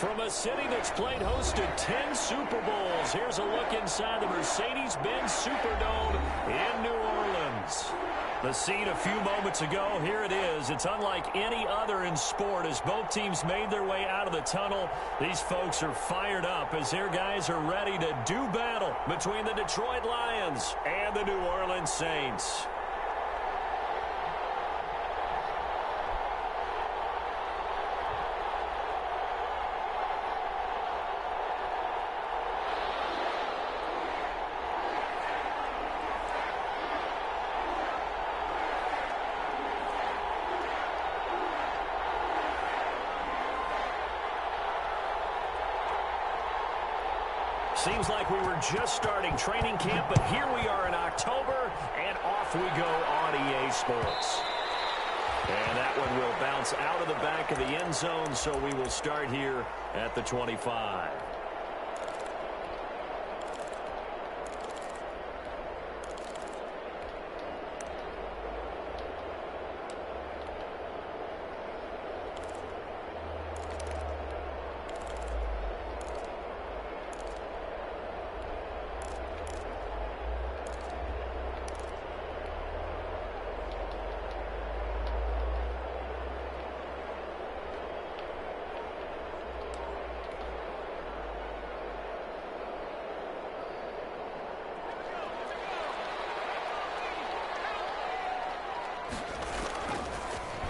From a city that's played host to 10 Super Bowls, here's a look inside the Mercedes-Benz Superdome in New Orleans. The scene a few moments ago, here it is. It's unlike any other in sport as both teams made their way out of the tunnel. These folks are fired up as their guys are ready to do battle between the Detroit Lions and the New Orleans Saints. Seems like we were just starting training camp, but here we are in October, and off we go on EA Sports. And that one will bounce out of the back of the end zone, so we will start here at the 25.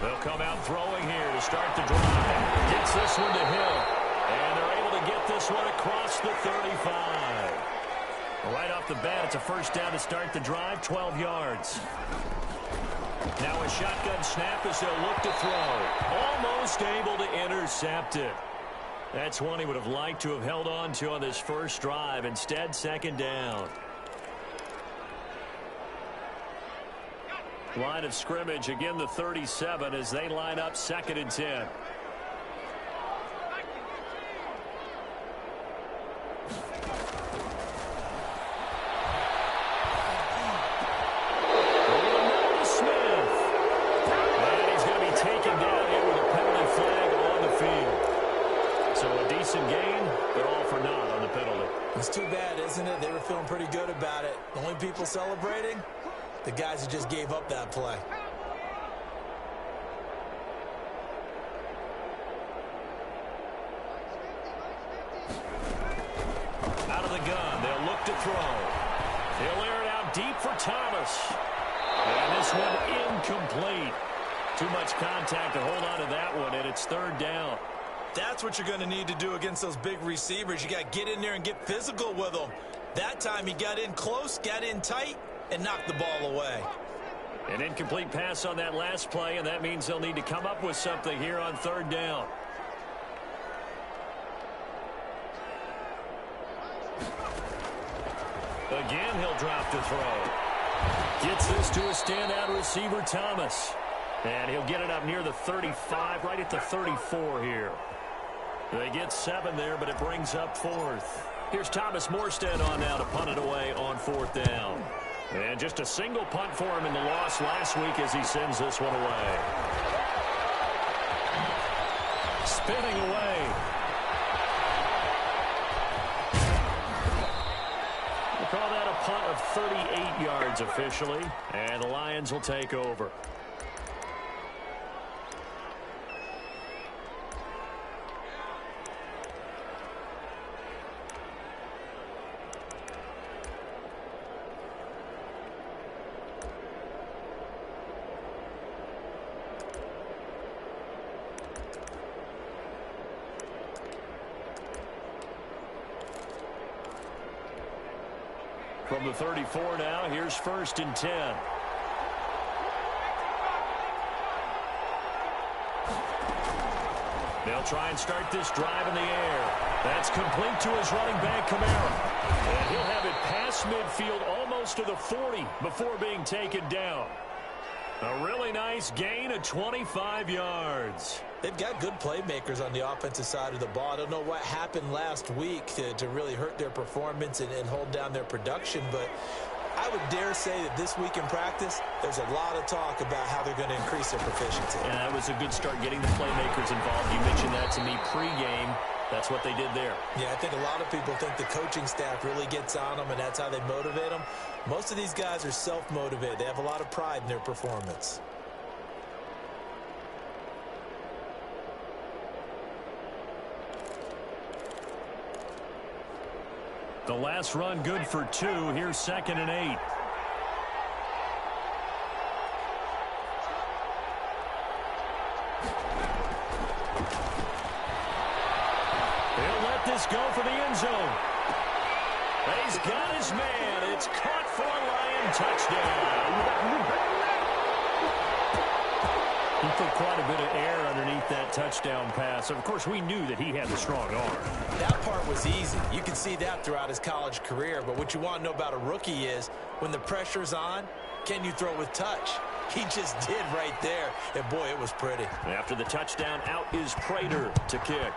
They'll come out throwing here to start the drive. Gets this one to Hill. And they're able to get this one across the 35. Right off the bat, it's a first down to start the drive, 12 yards. Now a shotgun snap as they'll look to throw. Almost able to intercept it. That's one he would have liked to have held on to on this first drive. Instead, second down. Line of scrimmage, again the 37 as they line up second and 10. Smith. And he's going to be taken down here with a penalty flag on the field. So a decent gain, but all for naught on the penalty. It's too bad, isn't it? They were feeling pretty good about it. The only people celebrating? The guys who just gave up that play. Out of the gun, they'll look to throw. They'll air it out deep for Thomas. And this one incomplete. Too much contact to hold on to that one, and it's third down. That's what you're going to need to do against those big receivers. You got to get in there and get physical with them. That time he got in close, got in tight, and knocked the ball away. An incomplete pass on that last play, and that means they'll need to come up with something here on third down. Again, he'll drop to throw. Gets this to a standout receiver, Thomas. And he'll get it up near the 35, right at the 34 here. They get 7 there, but it brings up fourth. Here's Thomas Morstead on now to punt it away on fourth down. And just a single punt for him in the loss last week as he sends this one away. Spinning away. We'll call that a punt of 38 yards officially. And the Lions will take over. From the 34 now, here's first and 10. They'll try and start this drive in the air. That's complete to his running back, Kamara. And he'll have it past midfield almost to the 40 before being taken down. A really nice gain of 25 yards. They've got good playmakers on the offensive side of the ball. I don't know what happened last week to really hurt their performance and hold down their production, but I would dare say that this week in practice, there's a lot of talk about how they're going to increase their proficiency. And that was a good start getting the playmakers involved. You mentioned that to me pregame. That's what they did there. Yeah, I think a lot of people think the coaching staff really gets on them, and that's how they motivate them. Most of these guys are self-motivated. They have a lot of pride in their performance. The last run good for 2. Here's 2nd and 8. He'll let this go for the end zone. He's got his man. It's caught for a Lion touchdown. He put quite a bit of air underneath that touchdown pass. Of course, we knew that he had the strong arm. That part was easy. You can see that throughout his college career. But what you want to know about a rookie is when the pressure's on, can you throw with touch? He just did right there. And, boy, it was pretty. After the touchdown, out is Prater to kick.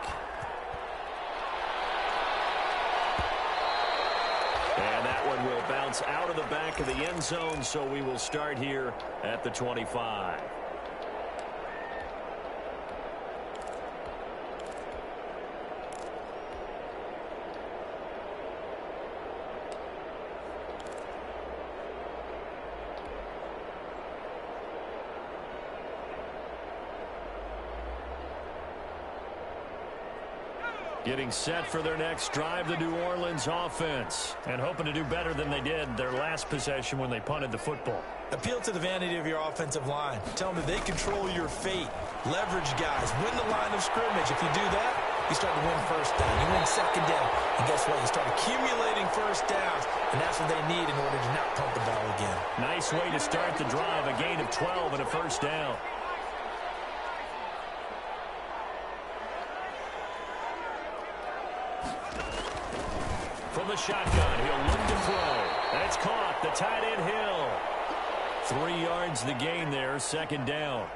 And that one will bounce out of the back of the end zone, so we will start here at the 25. Getting set for their next drive, the New Orleans offense, and hoping to do better than they did their last possession when they punted the football. Appeal to the vanity of your offensive line. Tell them that they control your fate. Leverage guys. Win the line of scrimmage. If you do that, you start to win first down. You win second down. And guess what? You start accumulating first downs, and that's what they need in order to not punt the ball again. Nice way to start the drive. A gain of 12 and a first down. From the shotgun, he'll look to throw. That's caught. The tight end Hill. 3 yards the gain there, second down.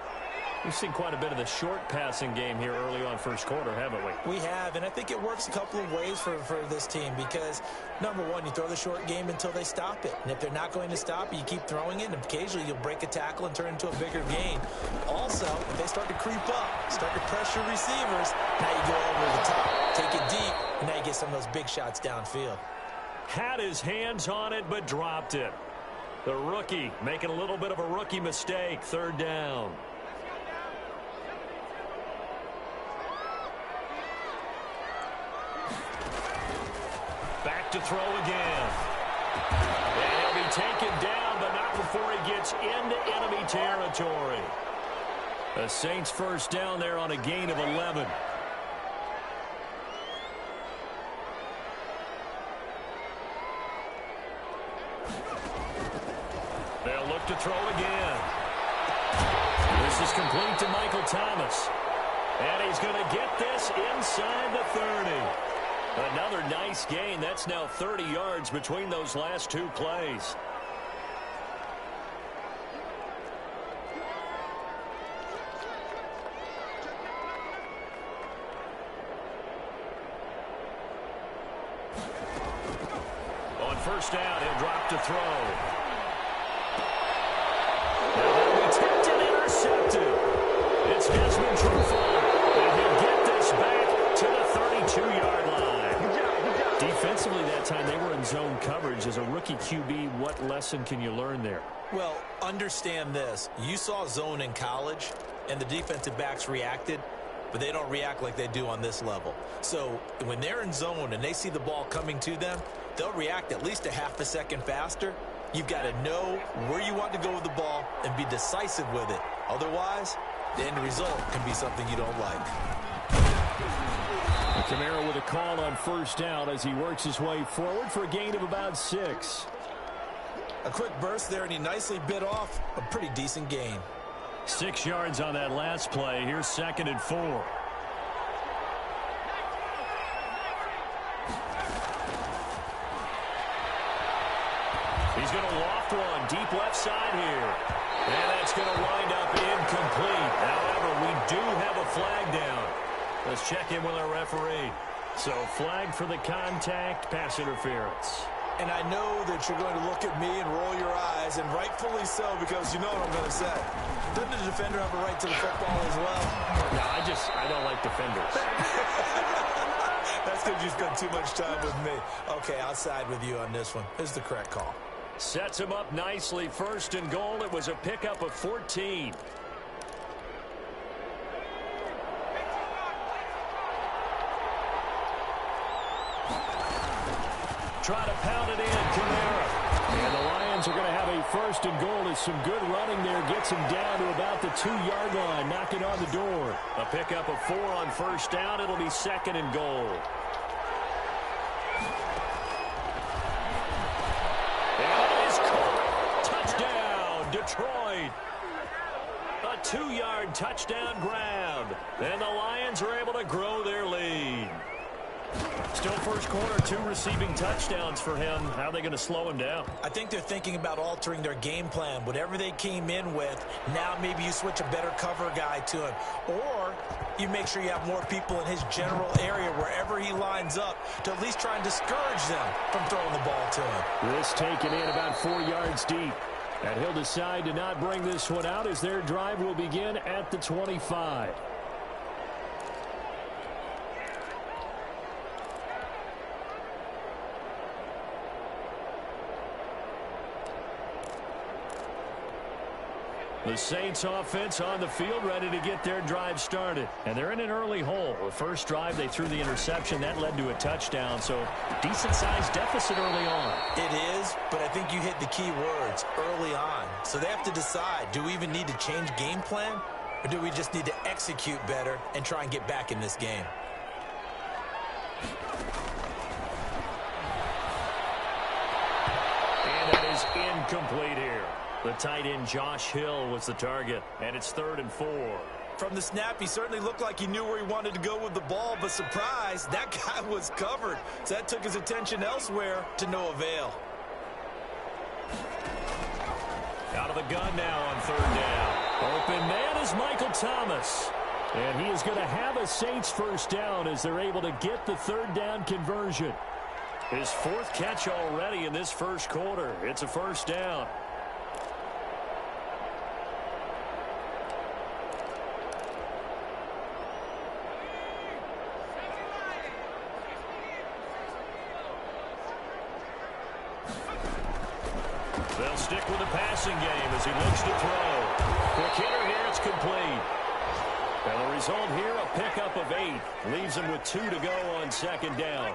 We've seen quite a bit of the short passing game here early on first quarter, haven't we? We have, and I think it works a couple of ways for this team because, number one, you throw the short game until they stop it. And if they're not going to stop it, you keep throwing it, and occasionally you'll break a tackle and turn it into a bigger gain. Also, if they start to creep up, start to pressure receivers, now you go over the top, take it deep, and now you get some of those big shots downfield. Had his hands on it, but dropped it. The rookie making a little bit of a rookie mistake, third down. Back to throw again. And he'll be taken down, but not before he gets into enemy territory. The Saints first down there on a gain of 11. They'll look to throw again. This is complete to Michael Thomas. And he's going to get this inside the 30. Another nice gain. That's now 30 yards between those last 2 plays. On first down, he'll drop to throw. Now they'll be tipped and intercepted. It's Desmond Trufant, and he'll get this back to the 32-yard line. Defensively that time, they were in zone coverage. As a rookie QB, what lesson can you learn there? Well, understand this. You saw zone in college, and the defensive backs reacted, but they don't react like they do on this level. So when they're in zone and they see the ball coming to them, they'll react at least a half a second faster. You've got to know where you want to go with the ball and be decisive with it. Otherwise, the end result can be something you don't like. Kamara with a call on first down as he works his way forward for a gain of about 6. A quick burst there, and he nicely bit off a pretty decent gain. 6 yards on that last play. Here's 2nd and 4. He's going to loft one deep left side here. And that's going to wind up incomplete. However, we do have a flag down. Let's check in with our referee. So, flag for the contact, pass interference. And I know that you're going to look at me and roll your eyes, and rightfully so, because you know what I'm going to say. Doesn't the defender have a right to the football as well? No, I don't like defenders. That's because you spent too much time with me. Okay, I'll side with you on this one. This is the correct call. Sets him up nicely. First and goal. It was a pickup of 14. Try to pound it in, Kamara. And the Lions are going to have a first and goal as some good running there gets him down to about the 2-yard line, knocking on the door. A pickup of 4 on first down. It'll be second and goal. And it is caught. Touchdown, Detroit. A 2-yard touchdown grab. And the Lions are able to grow their lead. Still first quarter, 2 receiving touchdowns for him. How are they going to slow him down? I think they're thinking about altering their game plan. Whatever they came in with, now maybe you switch a better cover guy to him. Or you make sure you have more people in his general area wherever he lines up to at least try and discourage them from throwing the ball to him. This taken in about 4 yards deep. And he'll decide to not bring this one out as their drive will begin at the 25. The Saints offense on the field ready to get their drive started. And they're in an early hole. The first drive they threw the interception. That led to a touchdown. So decent-sized deficit early on. It is, but I think you hit the key words, early on. So they have to decide, do we even need to change game plan? Or do we just need to execute better and try and get back in this game? And that is incomplete here. The tight end, Josh Hill, was the target, and it's 3rd and 4. From the snap, he certainly looked like he knew where he wanted to go with the ball, but surprise, that guy was covered. So that took his attention elsewhere to no avail. Out of the gun now on 3rd down. Open man is Michael Thomas. And he is going to have a Saints first down as they're able to get the 3rd down conversion. His 4th catch already in this first quarter. It's a first down. They'll stick with the passing game as he looks to throw. Quick hitter here, it's complete. And the result here, a pickup of 8. Leaves him with 2 to go on 2nd down.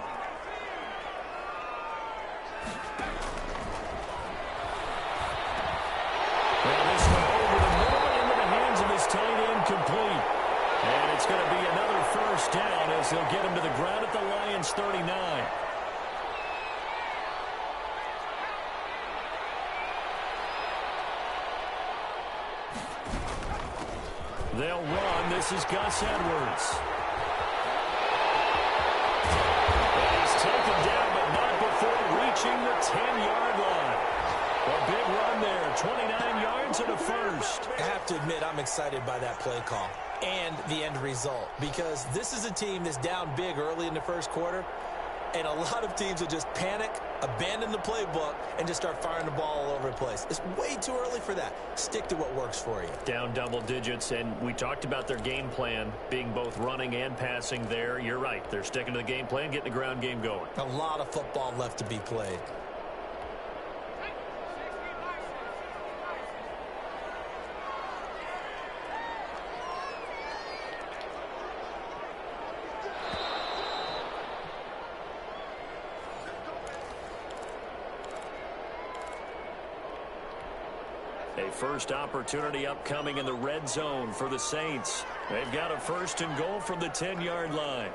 Well, this one over the middle into the hands of his tight end, complete. And it's going to be another first down as they'll get him to the ground at the Lions' 39. They'll run. This is Gus Edwards. And he's taken down, but not before reaching the 10-yard line. A big run there, 29 yards and a first. I have to admit, I'm excited by that play call and the end result, because this is a team that's down big early in the first quarter, and a lot of teams will just panic, abandon the playbook, and just start firing the ball all over the place. It's way too early for that. Stick to what works for you. Down double digits, and we talked about their game plan being both running and passing there. You're right. They're sticking to the game plan, getting the ground game going. A lot of football left to be played. A first opportunity upcoming in the red zone for the Saints. They've got a 1st and goal from the 10-yard line.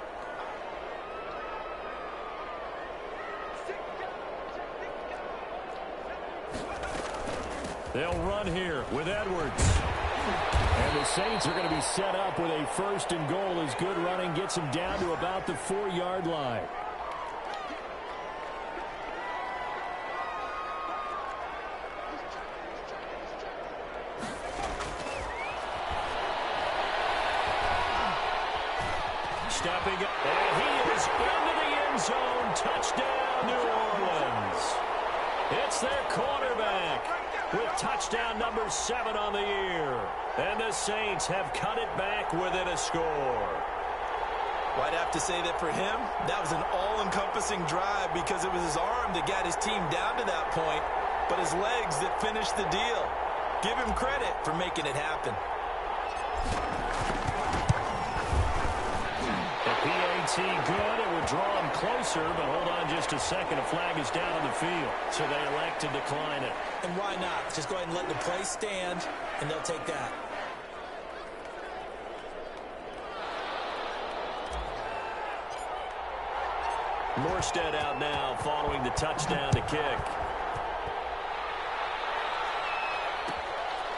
They'll run here with Edwards. And the Saints are going to be set up with a 1st and goal as good running gets them down to about the 4-yard line. Stepping up, and he is into the end zone. Touchdown, New Orleans. It's their quarterback with touchdown number 7 on the year. And the Saints have cut it back within a score. Well, I'd have to say that for him, that was an all-encompassing drive because it was his arm that got his team down to that point, but his legs that finished the deal. Give him credit for making it happen. The PAT good. It would draw him closer, but hold on just a second. A flag is down on the field, so they elect to decline it. And why not? Just go ahead and let the play stand, and they'll take that. Morstead out now following the touchdown to kick.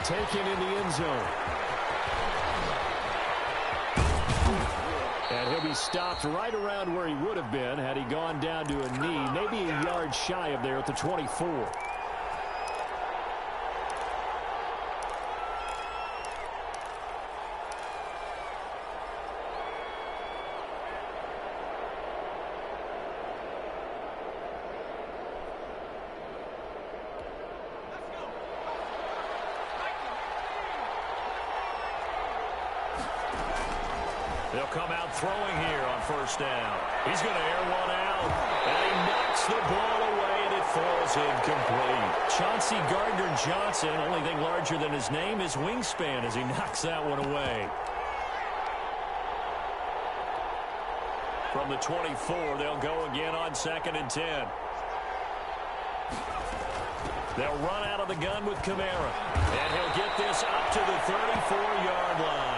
Taken in the end zone. And he'll be stopped right around where he would have been had he gone down to a knee, maybe a yard shy of there at the 24. They'll come out throwing here on first down. He's going to air one out, and he knocks the ball away, and it falls incomplete. Chauncey Gardner-Johnson, only thing larger than his name is wingspan as he knocks that one away. From the 24, they'll go again on 2nd and 10. They'll run out of the gun with Kamara, and he'll get this up to the 34-yard line.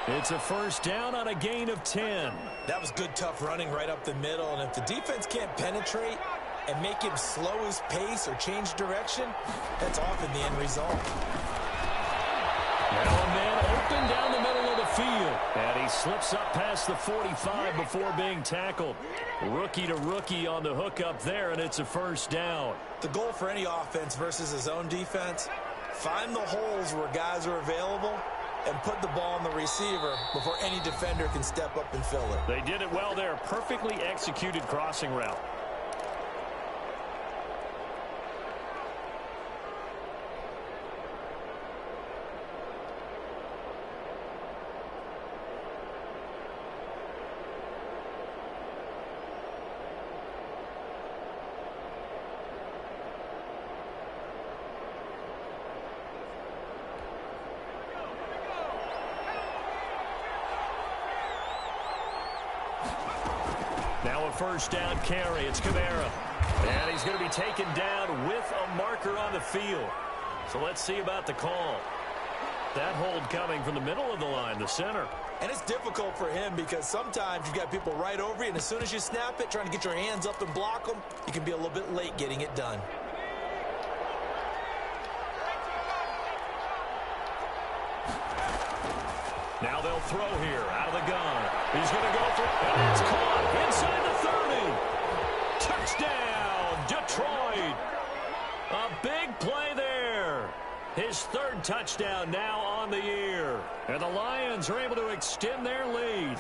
It's a first down on a gain of 10. That was good, tough running right up the middle. And if the defense can't penetrate and make him slow his pace or change direction, that's often the end result. Now a man open down the middle of the field. And he slips up past the 45 before being tackled. Rookie to rookie on the hook up there, and it's a first down. The goal for any offense versus his own defense, find the holes where guys are available and put the ball on the receiver before any defender can step up and fill it. They did it well there. Perfectly executed crossing route. Now a first down carry. It's Kamara. And he's going to be taken down with a marker on the field. So let's see about the call. That hold coming from the middle of the line, the center. And it's difficult for him because sometimes you've got people right over you, and as soon as you snap it, trying to get your hands up and block them, you can be a little bit late getting it done. Now they'll throw here out of the gun. He's going to go for it, and it's caught inside the 30. Touchdown, Detroit. A big play there. His third touchdown now on the year. And the Lions are able to extend their lead.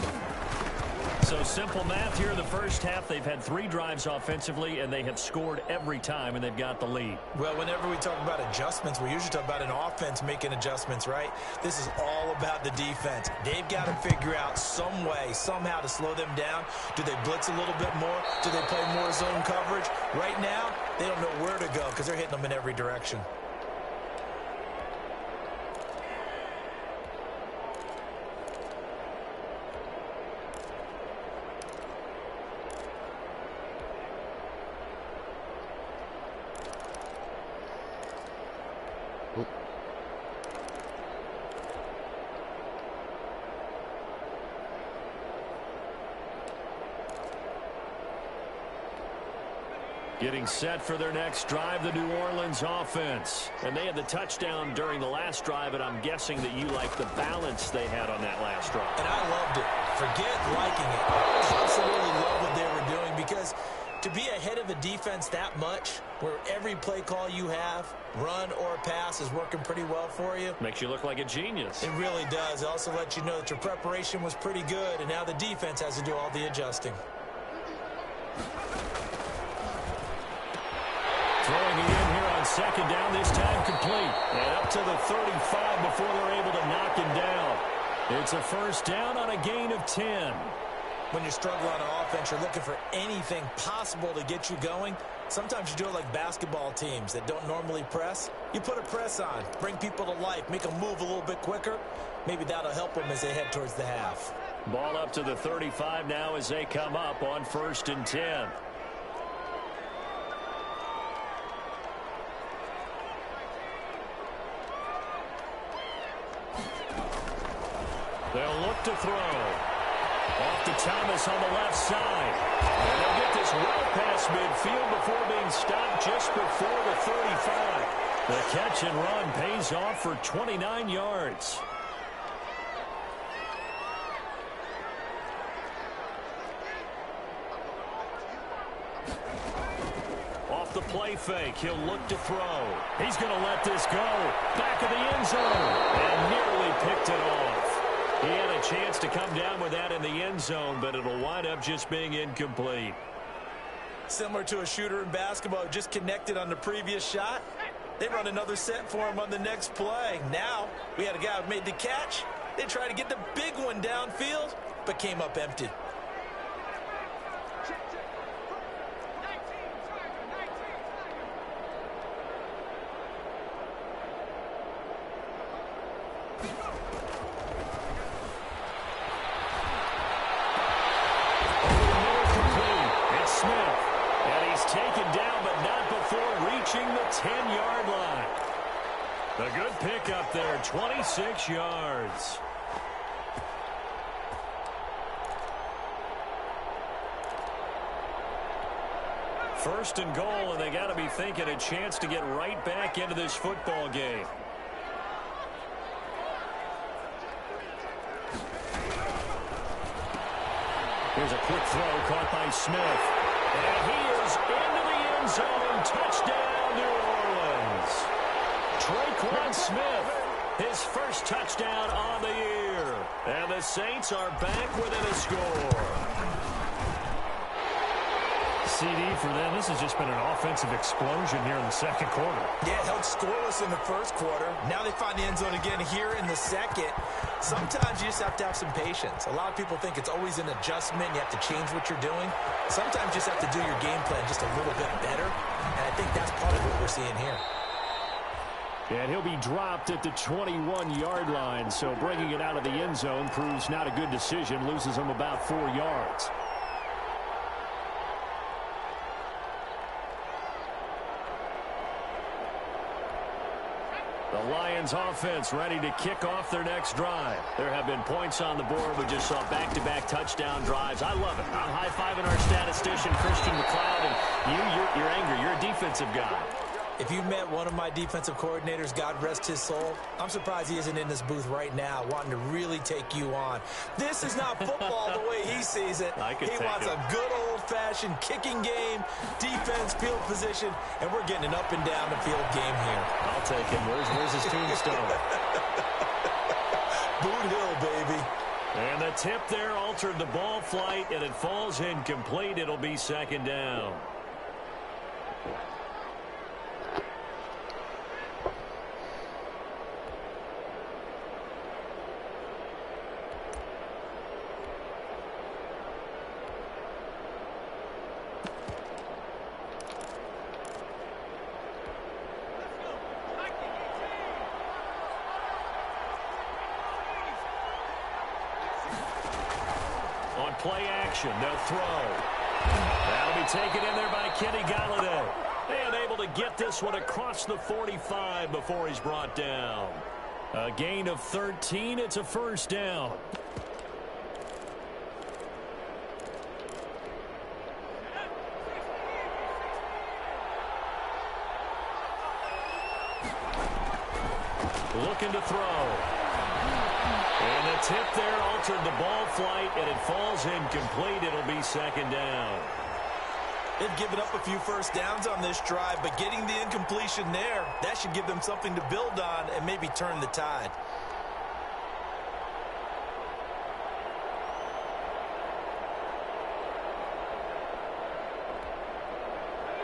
So simple math here in the first half. They've had 3 drives offensively, and they have scored every time, and they've got the lead. Well, whenever we talk about adjustments, we usually talk about an offense making adjustments, right? This is all about the defense. They've got to figure out some way, somehow to slow them down. Do they blitz a little bit more? Do they play more zone coverage? Right now, they don't know where to go because they're hitting them in every direction. Getting set for their next drive, the New Orleans offense. And they had the touchdown during the last drive, and I'm guessing that you like the balance they had on that last drive. And I loved it. Forget liking it. I absolutely love what they were doing because to be ahead of a defense that much, where every play call you have, run or pass, is working pretty well for you. Makes you look like a genius. It really does. It also lets you know that your preparation was pretty good, and now the defense has to do all the adjusting. Throwing it in here on second down, this time complete. And up to the 35 before they're able to knock him down. It's a first down on a gain of 10. When you struggle on offense, you're looking for anything possible to get you going. Sometimes you do it like basketball teams that don't normally press. You put a press on, bring people to life, make them move a little bit quicker. Maybe that'll help them as they head towards the half. Ball up to the 35 now as they come up on 1st and 10. They'll look to throw. Off to Thomas on the left side. And they'll get this well past midfield before being stopped just before the 35. The catch and run pays off for 29 yards. Off the play fake, he'll look to throw. He's going to let this go. Back of the end zone. And nearly picked it off. He had a chance to come down with that in the end zone, but it'll wind up just being incomplete. Similar to a shooter in basketball who just connected on the previous shot. They run another set for him on the next play. Now, we had a guy who made the catch. They tried to get the big one downfield, but came up empty. The 10-yard line. A good pickup there, 26 yards. First and goal, and they got to be thinking a chance to get right back into this football game. Here's a quick throw caught by Smith. And he is into the end zone. Touchdown, New Orleans. Traquan Smith, his first touchdown on the year. And the Saints are back within a score. CD for them. This has just been an offensive explosion here in the second quarter. Yeah, held scoreless in the first quarter. Now they find the end zone again here in the second. Sometimes you just have to have some patience. A lot of people think it's always an adjustment. You have to change what you're doing. Sometimes you just have to do your game plan just a little bit better. And I think that's part of what we're seeing here. And he'll be dropped at the 21-yard line. So bringing it out of the end zone proves not a good decision. Loses him about 4 yards. The Lions offense ready to kick off their next drive. There have been points on the board. We just saw back-to-back touchdown drives. I love it. I'm high-fiving our statistician, Christian McLeod, and you're angry. You're a defensive guy. If you met one of my defensive coordinators, God rest his soul, I'm surprised he isn't in this booth right now wanting to really take you on. This is not football the way he sees it. He wants a good old-fashioned kicking game, defense, field position, and we're getting an up and down the field game here. I'll take him. Where's his tombstone? Boot Hill, baby. And the tip there altered the ball flight, and it falls incomplete. It'll be second down. Play action. They'll throw. That'll be taken in there by Kenny Galladay. And able to get this one across the 45 before he's brought down. A gain of 13. It's a first down. Looking to throw. And the tip there altered the ball flight, and it falls incomplete. It'll be second down. They've given up a few first downs on this drive, but getting the incompletion there, that should give them something to build on and maybe turn the tide.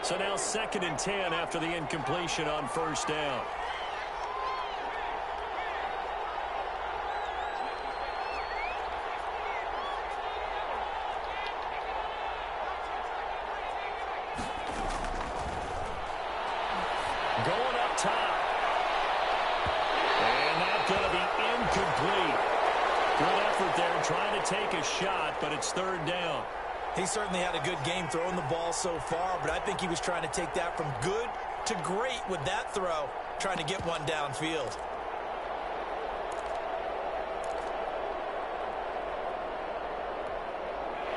So now 2nd and 10 after the incompletion on first down. going up top. And that's going to be incomplete. Good effort there trying to take a shot, but it's third down. He certainly had a good game throwing the ball so far, but I think he was trying to take that from good to great with that throw, trying to get one downfield.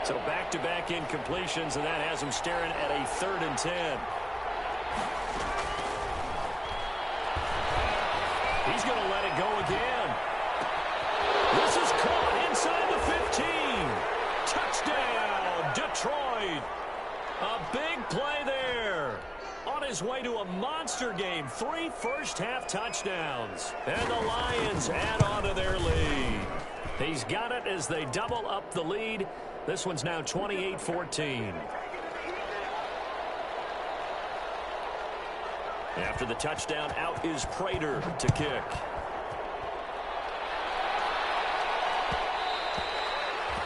So back-to-back incompletions, and that has him staring at a 3rd and 10. He's going to let it go again. This is caught inside the 15. Touchdown, Detroit. A big play there. On his way to a monster game. 3 first-half touchdowns. And the Lions add on to their lead. He's got it as they double up the lead. This one's now 28-14. After the touchdown, out is Prater to kick.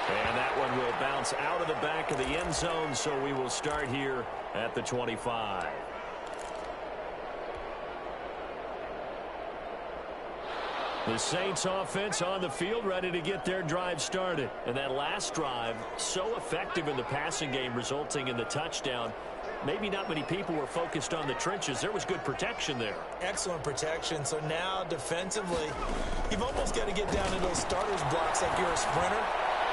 And that one will bounce out of the back of the end zone, so we will start here at the 25. The Saints offense on the field, ready to get their drive started. And that last drive, so effective in the passing game, resulting in the touchdown. Maybe not many people were focused on the trenches. There was good protection there. Excellent protection. So now defensively, you've almost got to get down to those starters blocks like you're a sprinter.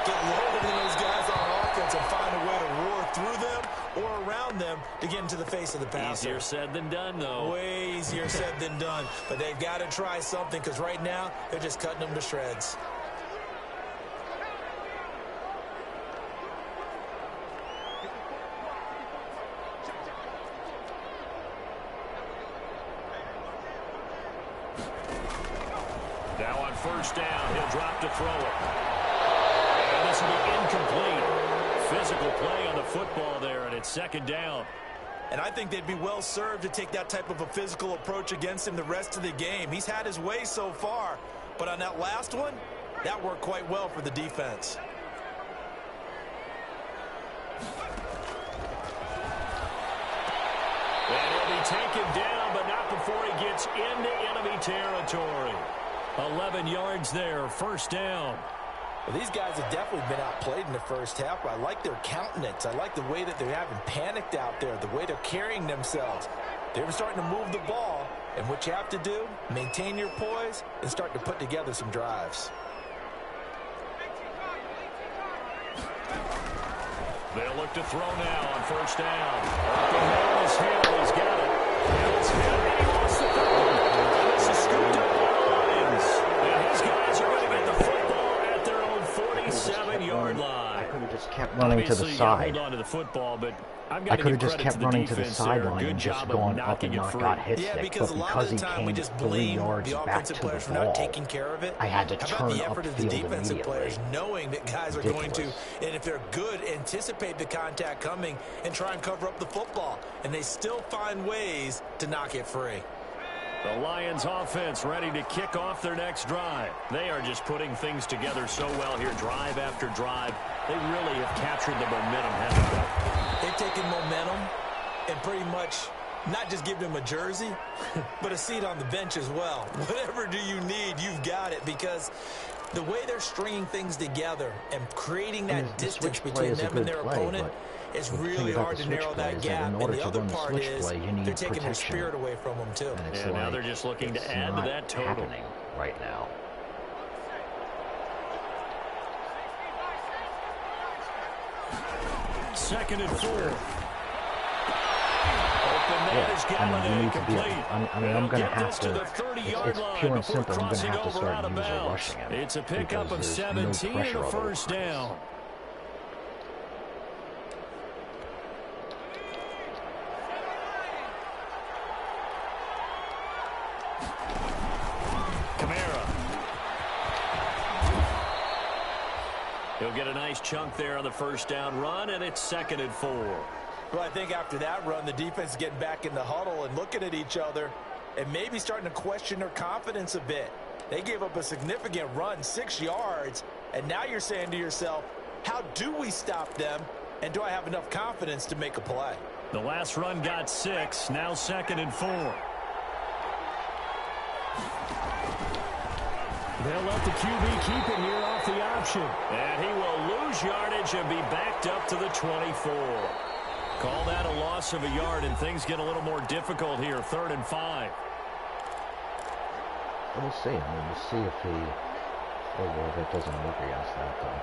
Get loaded in those guys on offense and find a way to roar through them or around them to get into the face of the passer. Easier said than done, though. Way easier said than done. But they've got to try something because right now they're just cutting them to shreds. Now on first down, he'll drop to throw it. And this will be incomplete. Physical play on the football there, and it's 2nd down. And I think they'd be well served to take that type of a physical approach against him the rest of the game. He's had his way so far, but on that last one, that worked quite well for the defense. And he'll be taken down, but not before he gets into enemy territory. 11 yards there, first down. Well, these guys have definitely been outplayed in the first half, but I like their countenance. I like the way that they're having panicked out there, the way they're carrying themselves. They're starting to move the ball, and what you have to do, maintain your poise and start to put together some drives. They'll look to throw now on first down. Open man is Hill. He's got it. Hill's hit, and he lost the ball. This is scooped up by the Lions. And his guys are going to get the football at their own 47-yard line. I could have just kept running to the side. Hold on to the football, but I could have just kept running to the sideline and just gone up and not got hit stick. But because he came 3 yards back to the ball, I had to turn upfield immediately. Knowing that guys are going to, and if they're good, anticipate the contact coming and try and cover up the football. And they still find ways to knock it free. The Lions offense ready to kick off their next drive. They are just putting things together so well here, drive after drive. They really have captured the momentum, haven't they? They've taken momentum and pretty much not just given them a jersey, but a seat on the bench as well. Whatever do you need, you've got it, because the way they're stringing things together and creating that distance between them and their opponent, it's really hard to narrow that gap. And the other part is they're taking their spirit away from them, too. And now they're just looking to add to that total. Happening right now. Second and 4. Open Yeah, I mean, you need to be. I'm going to have to. It's pure and simple. I'm going to have to start user rushing him. It's a pickup of 17 and a first down. He'll get a nice chunk there on the first down run, and it's 2nd and 4. Well, I think after that run, the defense is getting back in the huddle and looking at each other and maybe starting to question their confidence a bit. They gave up a significant run, 6 yards, and now you're saying to yourself, how do we stop them, and do I have enough confidence to make a play? The last run got 6, now 2nd and 4. They'll let the QB keep it here off the option. And he will lose yardage and be backed up to the 24. Call that a loss of a yard, and things get a little more difficult here. 3rd and 5. We'll see. I mean, we'll see if he, it doesn't work against that, though.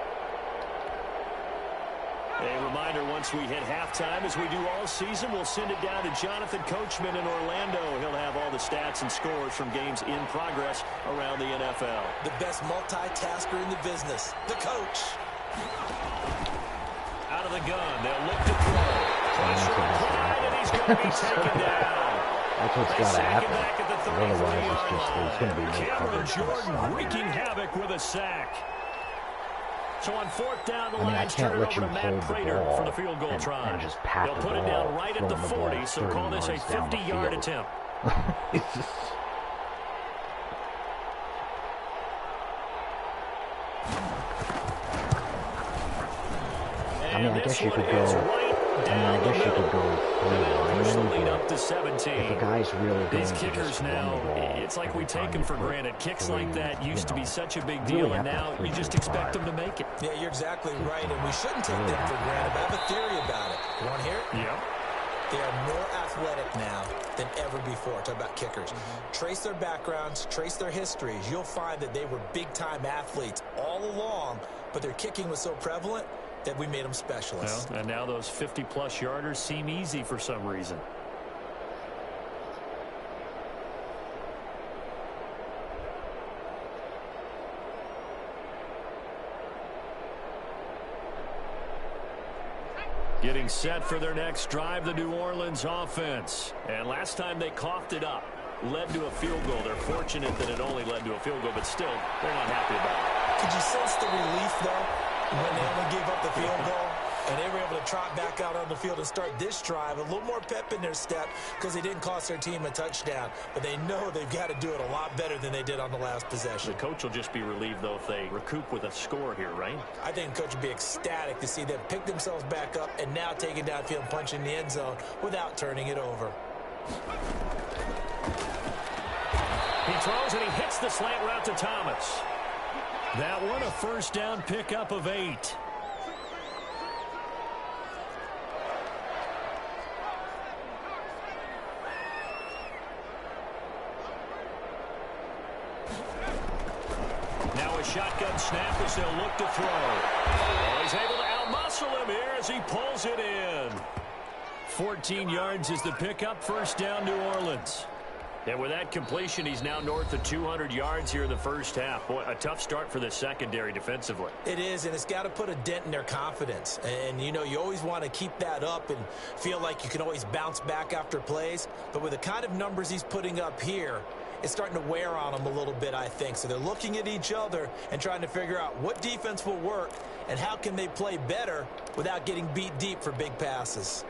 A reminder, once we hit halftime, as we do all season, we'll send it down to Jonathan Coachman in Orlando. He'll have all the stats and scores from games in progress around the NFL. The best multitasker in the business, the coach. Out of the gun, they'll look to throw. Pressure applied, and he's going to be taken down. That's what's got to happen. Back at the Otherwise, it's just, there's going to be no Cameron coverage. Jordan wreaking havoc with a sack. So on 4th down, the Lions turn it over to Matt Prater for the field goal try. And just pat They'll put it down right at the 40, so call this a 50-yard attempt. I mean, I guess you could go. I guess you could go through up to 17. If a guy's really going These kickers now, it's like we take them for granted. Kicks like that used to be such a big deal, and now you just expect them to make it. Yeah, you're exactly right, and we shouldn't take them for granted. But I have a theory about it. You want to hear it? Yeah. They are more athletic now than ever before. Talk about kickers. Trace their backgrounds, trace their histories. You'll find that they were big-time athletes all along, but their kicking was so prevalent that we made them specialists. Well, and now those 50-plus yarders seem easy for some reason. Getting set for their next drive, the New Orleans offense. And last time they coughed it up, led to a field goal. They're fortunate that it only led to a field goal, but still, they're not happy about it. Could you sense the relief, though, when they only gave up the field goal? And they were able to trot back out on the field and start this drive. A little more pep in their step because they didn't cost their team a touchdown. But they know they've got to do it a lot better than they did on the last possession. The coach will just be relieved, though, if they recoup with a score here, right? I think the coach would be ecstatic to see them pick themselves back up and now take it downfield and punch in the end zone without turning it over. He throws and he hits the slant route to Thomas. That one a first down pickup of 8. Now a shotgun snap as they'll look to throw. Oh, he's able to outmuscle him here as he pulls it in. 14 yards is the pickup, first down New Orleans. And with that completion, he's now north of 200 yards here in the first half. Boy, a tough start for the secondary defensively. It is, and it's got to put a dent in their confidence. And, you know, you always want to keep that up and feel like you can always bounce back after plays. But with the kind of numbers he's putting up here, it's starting to wear on them a little bit, I think. So they're looking at each other and trying to figure out what defense will work and how can they play better without getting beat deep for big passes.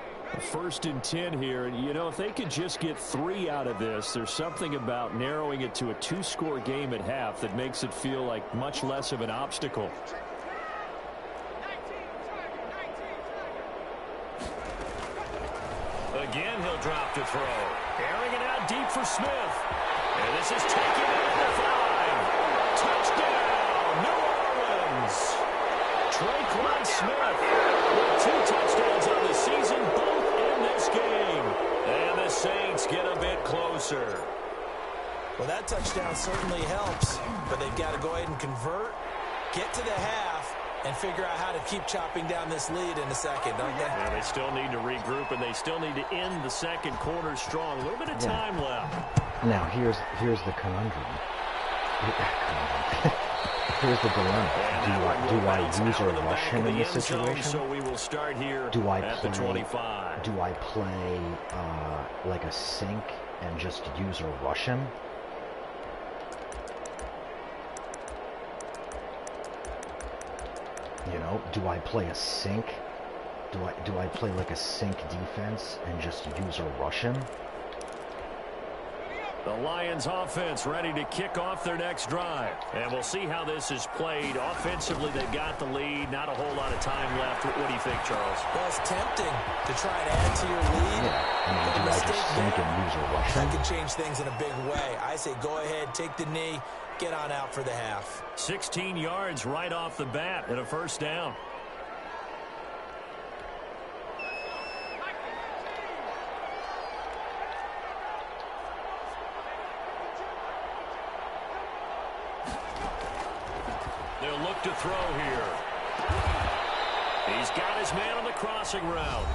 1st and 10 here, and you know, if they could just get 3 out of this, there's something about narrowing it to a 2-score game at half that makes it feel like much less of an obstacle. Again, he'll drop to throw. Airing it out deep for Smith. And this is taken in the 5. Touchdown, New Orleans. Traquan Smith with 2 touchdowns on the season, both in this game. And the Saints get a bit closer. Well, that touchdown certainly helps, but they've got to go ahead and convert, get to the half, and figure out how to keep chopping down this lead in the second, don't they? Yeah, they still need to regroup, and they still need to end the second quarter strong. A little bit of time left. Now, here's the conundrum. Here's the dilemma. Do I use or rush him in this situation? So we will start here do I at play, the 25. Do I play like a sink and just use or rush him? You know, do I play a sink? Do I play like a sink defense and just use or rush him? The Lions offense ready to kick off their next drive. And we'll see how this is played. Offensively, they've got the lead. Not a whole lot of time left. What do you think, Charles? Well, it's tempting to try and add to your lead. Yeah, I mean, do I just sink and use a rush? That can change things in a big way. I say go ahead, take the knee, get on out for the half. 16 yards right off the bat and a first down. They'll look to throw here. He's got his man on the crossing route.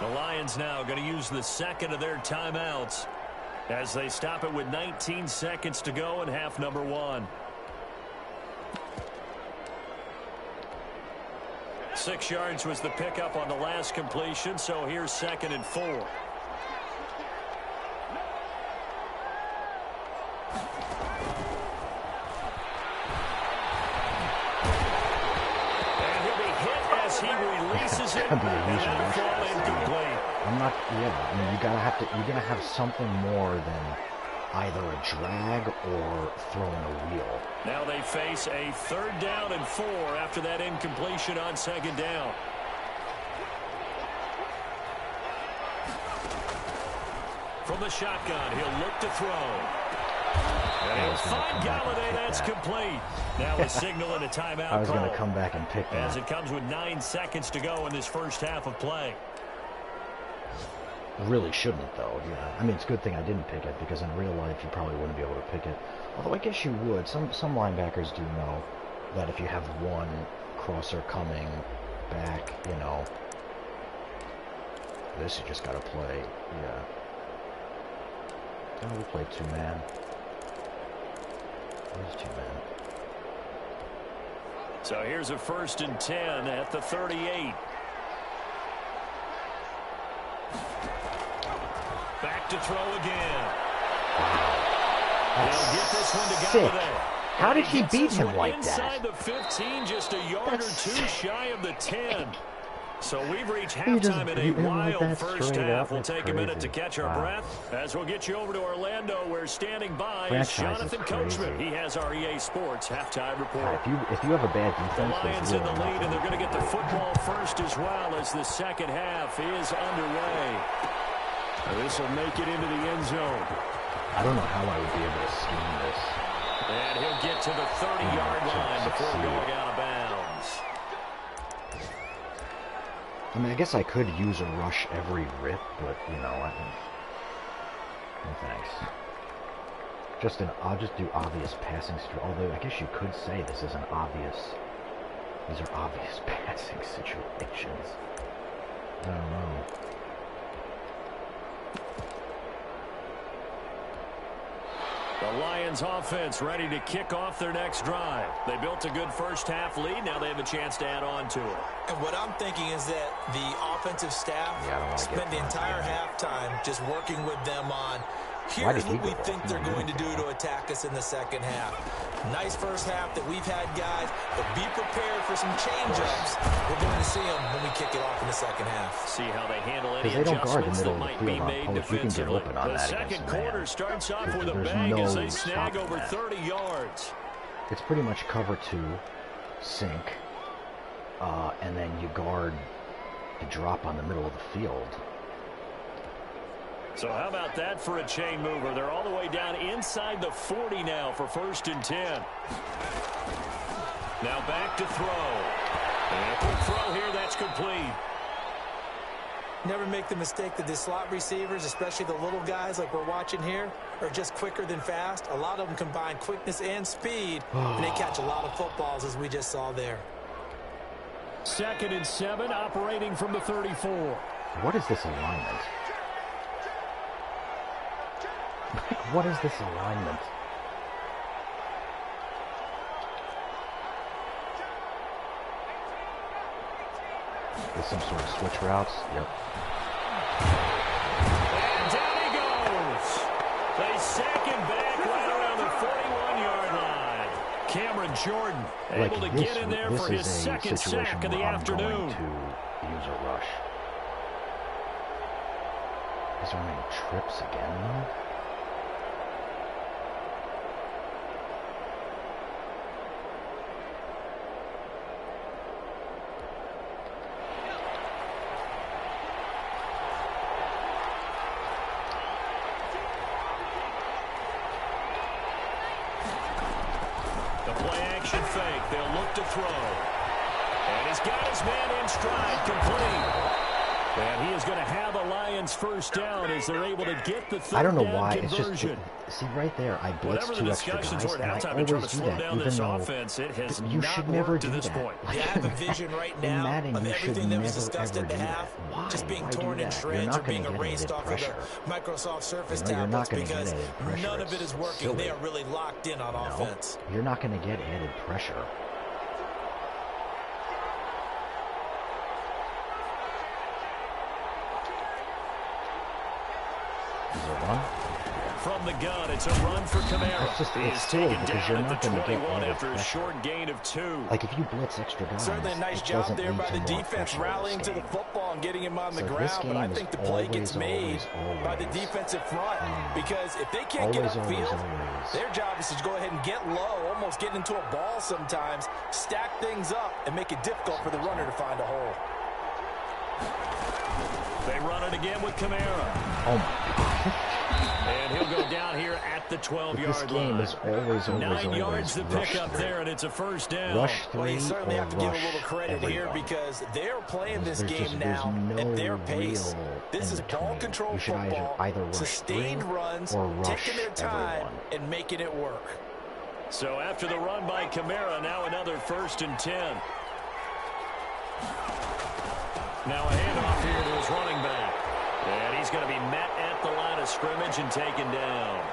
The Lions now going to use the second of their timeouts as they stop it with 19 seconds to go in half number 1. 6 yards was the pickup on the last completion, so here's 2nd and 4. Could be a user rush. I'm not. Yeah, I mean, you're gonna have something more than either a drag or throwing a wheel. Now they face a 3rd down and 4 after that incompletion on 2nd down. From the shotgun, he'll look to throw. And he'll find Galladay. That's complete. Now a signal and a timeout. I was going to come back and pick that. As it comes with 9 seconds to go in this first half of play. Really shouldn't, though. Yeah. I mean, it's a good thing I didn't pick it, because in real life you probably wouldn't be able to pick it. Although I guess you would. Some linebackers do know that if you have one crosser coming back, you know, this you just got to play. Yeah. Oh, we play 2-man. Where's 2-man? So here's a 1st and 10 at the 38. Back to throw again. That's He'll get this one to sick. Galladay. How did he beat him like inside that? the 15, just a yard That's or 2 sick. shy of the 10. So we've reached halftime in a wild first half. We'll take a minute to catch our breath as we'll get you over to Orlando, where standing by is Jonathan Coachman. He has our EA Sports halftime report. If you have a bad defense, the Lions in the lead, and they're going to get the football first as well as the second half is underway. This will make it into the end zone. I don't know how I would be able to scheme this. And he'll get to the 30-yard line before going out of bounds. I mean, I guess I could use a rush every rip, but, you know, no thanks. I'll just do obvious passing, although I guess you could say this is these are obvious passing situations. I don't know. The Lions offense ready to kick off their next drive. They built a good first half lead. Now they have a chance to add on to it. And what I'm thinking is that the offensive staff spent the entire halftime just working with them on, here's what we think they're going to do to attack us in the second half. Nice first half that we've had, guys, but be prepared for some change-ups. We're going to see them when we kick it off in the second half. See how they handle any adjustments that might be made defensively. The second quarter starts off with a bang as they snag over 30 yards. It's pretty much cover 2, sink, and then you guard the drop on the middle of the field. So how about that for a chain mover? They're all the way down inside the 40 now for 1st and 10. Now back to throw. And a quick throw here, that's complete. Never make the mistake that the slot receivers, especially the little guys like we're watching here, are just quicker than fast. A lot of them combine quickness and speed, and they catch a lot of footballs, as we just saw there. 2nd and 7, operating from the 34. What is this alignment? What is this alignment? Is some sort of switch routes? Yep. And down he goes. They sack him back right around the 41-yard line. Cameron Jordan able to get in there for his 2nd sack of the afternoon. To use a rush. Is there any trips again, though? play action fake. They'll look to throw. And he's got his man in stride, complete. And he is going to have a Lions first down as they're able to get the third down. I don't know why. Conversion. It's just, see right there, I blitzed 2 extra guys, and I always do that, even though offense, it has you should never do this that. point. Yeah, I have a vision right now Madden, of everything that was discussed at the half, why? just being Why torn in shreds or being erased off of the Microsoft Surface tablets because none of it is working. They are really locked in on offense. You're not going to get added pressure. Run. From the gun, it's a run for Kamara. It's silly because you're not going to get added after a pressure. short gain of 2. Like if you blitz extra guys, Certainly a nice job there by the defense rallying to the football and getting him on the ground, but I think the play gets made by the defensive front because if they can't get upfield, their job is to go ahead and get low, almost get into a ball sometimes, stack things up, and make it difficult for the runner to find a hole. They run it again with Kamara. Oh my. And he'll go down here at the 12-yard line. This game is always 9 yards to pick up there, and it's a first down. Rush 3 well, you certainly have to give a little credit everyone. here because they're playing this game now at their pace. This is ball control football, sustained runs, taking their time, and making it work. So after the run by Kamara, now another 1st and 10. Now a handoff here to his running back. And he's going to be met at the line of scrimmage and taken down.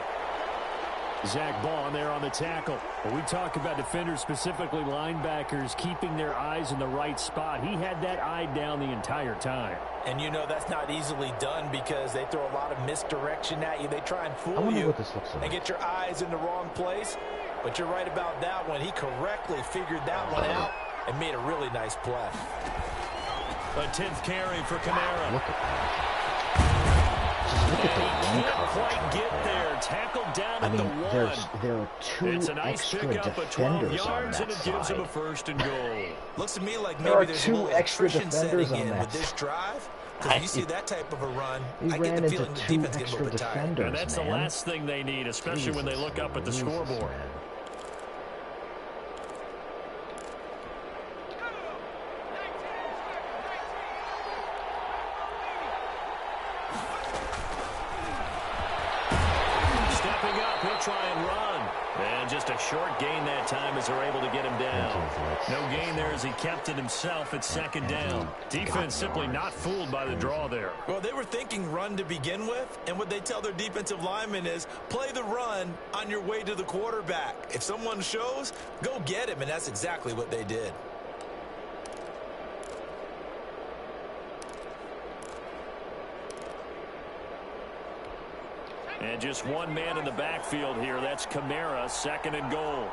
Zach Bond there on the tackle. When we talk about defenders, specifically linebackers, keeping their eyes in the right spot, he had that eye down the entire time. And you know that's not easily done because they throw a lot of misdirection at you. They try and fool you and get your eyes in the wrong place. But you're right about that one. He correctly figured that one out and made a really nice play. A 10th carry for Kamara. Look at that. Look at the run Can't coverage quite get there. Tackled down at the 1. There are 2 it's a nice extra pickup of 12 defenders on yards, that and it side. gives him a 1st and goal. Looks to me like There are maybe there's a 2 little extra attrition defenders setting on in that with this drive. Because you see that type of a run, I get the feeling the defense gets a little bit tired. And that's the last thing they need, especially when they look up at the scoreboard. Man. He'll try and run. And just a short gain that time as they're able to get him down. No gain there as he kept it himself at 2nd down. Defense simply not fooled by the draw there. Well, they were thinking run to begin with, and what they tell their defensive linemen is play the run on your way to the quarterback. If someone shows, go get him, and that's exactly what they did. And just one man in the backfield here. That's Kamara, 2nd and goal.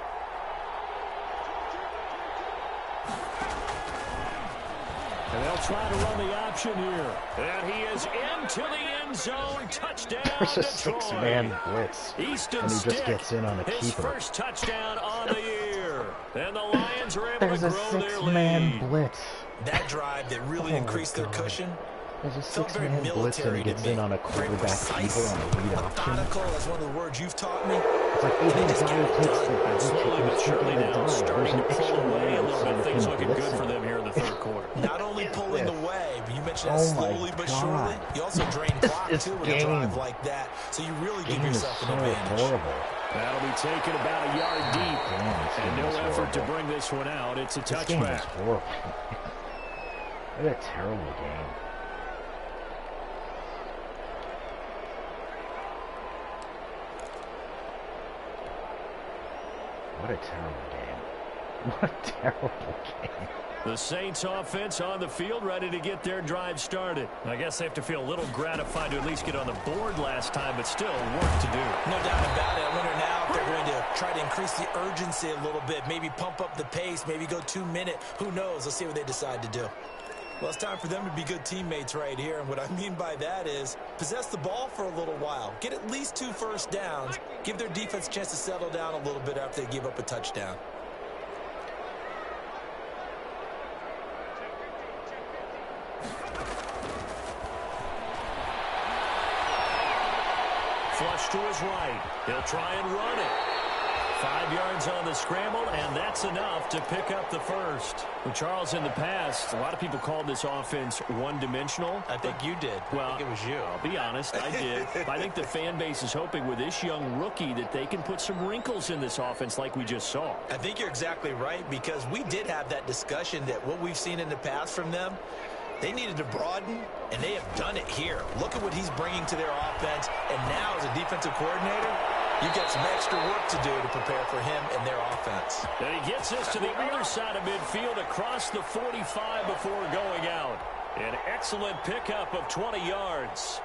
And they'll try to run the option here. And he is into the end zone. Touchdown, There's a Detroit. 6-man blitz. Easton and he Stick, just gets in on a his keeper. first touchdown on the year. And the Lions are able There's to a grow their 6-man lead. blitz. That drive that really increased their cushion. There's a Felt very 6-man blitz and he military to gets me. in on a Very quarterback keeper precise, on a read option. methodical. That's one of the words you've taught me. It's like even the guy who takes the Slowly but surely now there's starting an to extra pull away a man little bit. instead Things of looking him good for blitzing. them here in the 3rd quarter. Not only pulling away, but you mentioned that Oh my slowly but God. surely. You also drain clock This too with a game. drive like that. So you really give Game is yourself so an advantage. horrible. That'll be taken about a yard deep. Damn, this And game no is effort to horrible. bring this one out. It's a This game is touchback. horrible. What a terrible game. What a terrible game. What a terrible game. The Saints offense on the field, ready to get their drive started. I guess they have to feel a little gratified to at least get on the board last time, but still work to do. No doubt about it. I wonder now if they're going to try to increase the urgency a little bit, maybe pump up the pace, maybe go 2-minute. Who knows? Let's see what they decide to do. Well, it's time for them to be good teammates right here, and what I mean by that is possess the ball for a little while, get at least 2 first downs, give their defense a chance to settle down a little bit after they give up a touchdown. Flush to his right. He'll try and run it. 5 yards on the scramble, and that's enough to pick up the first. Well, Charles, in the past, a lot of people called this offense one-dimensional. I think you did. Well, I think it was you. I'll be honest, I did. I think the fan base is hoping with this young rookie that they can put some wrinkles in this offense like we just saw. I think you're exactly right, because we did have that discussion that what we've seen in the past from them, they needed to broaden, and they have done it here. Look at what he's bringing to their offense, and now as a defensive coordinator, you've got some extra work to do to prepare for him and their offense. And he gets us to the other side of midfield across the 45 before going out. An excellent pickup of 20 yards.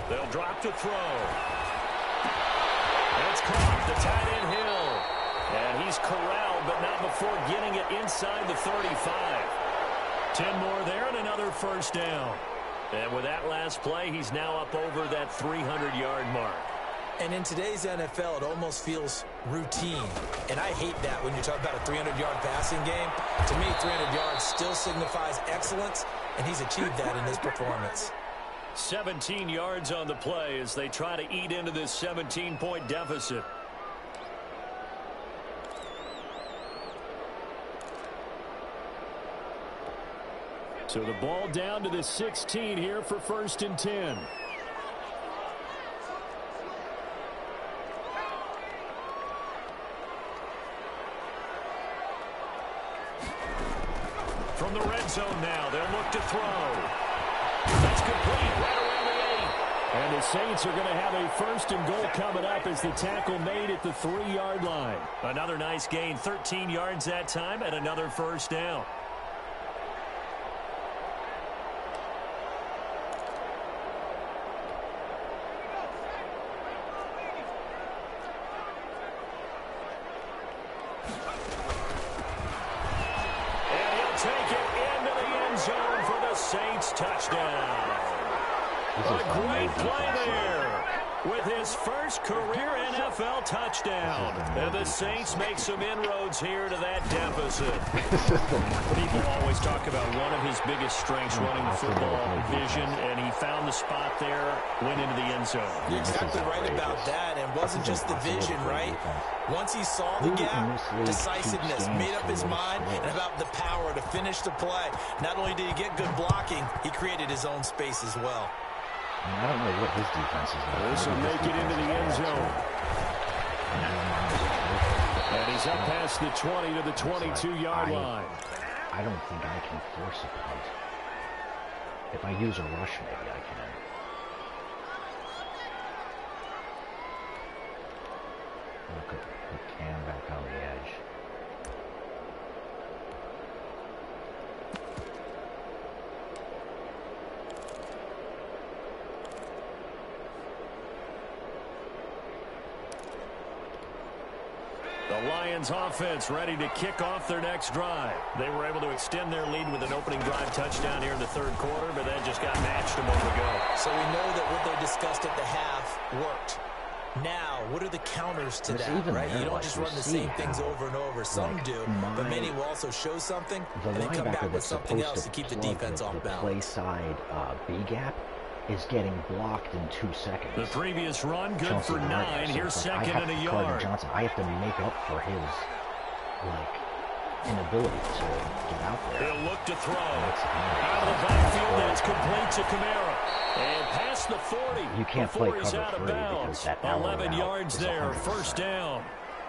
They'll drop to throw. That's caught. The tight end Hill. And he's corralled, but not before getting it inside the 35. 10 more there and another first down. And with that last play, he's now up over that 300-yard mark. And in today's NFL, it almost feels routine. And I hate that when you talk about a 300-yard passing game. To me, 300 yards still signifies excellence, and he's achieved that in his performance. 17 yards on the play as they try to eat into this 17-point deficit. So the ball down to the 16 here for 1st and 10. From the red zone now, they'll look to throw. That's complete right around the 8. And the Saints are going to have a 1st and goal coming up as the tackle made at the 3-yard line. Another nice gain, 13 yards that time, and another first down. Saints touchdown. A great play there with his first career NFL touchdown. And the Saints make some inroads here to that deficit. People always talk about one of his biggest strengths running the football, vision, and he found the spot there, went into the end zone. You're exactly right about that, and wasn't just the vision, right? Once he saw the gap, decisiveness, made up his mind, and about the power to finish the play. Not only did he get good blocking, he created his own space as well. I don't know what his defense is like. This will make it into the end zone. And he's up past the 20 to the 22-yard line. I don't think I can force a punt. If I use a rush, maybe I can. Put Cam back on the edge. The Lions offense ready to kick off their next drive. They were able to extend their lead with an opening drive touchdown here in the third quarter, but that just got matched a moment ago. So we know that what they discussed at the half worked. Now, what are the counters to that, right? You don't just run the same things over and over. Some do, but many will also show something and then come back with something else to keep the defense off balance. The play side B-gap is getting blocked in 2 seconds. The previous run, good for 9. Here's second and a yard. Johnson, I have to make up for his, inability to get out there. He'll look to throw. Out of the backfield, and it's complete to Kamara. And past the 40. You can't play he's cover out of 3 bounds. because that 11 yards there, first down.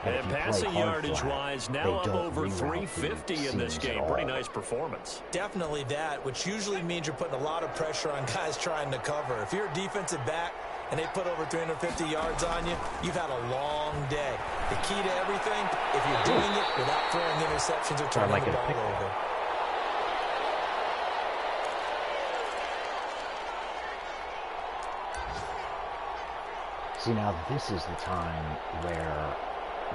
And passing yardage-wise, now up over 350 in this game. Pretty nice performance. Definitely that, which usually means you're putting a lot of pressure on guys trying to cover. If you're a defensive back and they put over 350 yards on you, you've had a long day. The key to everything, if you're doing it without throwing interceptions or turning the ball over. See, now this is the time where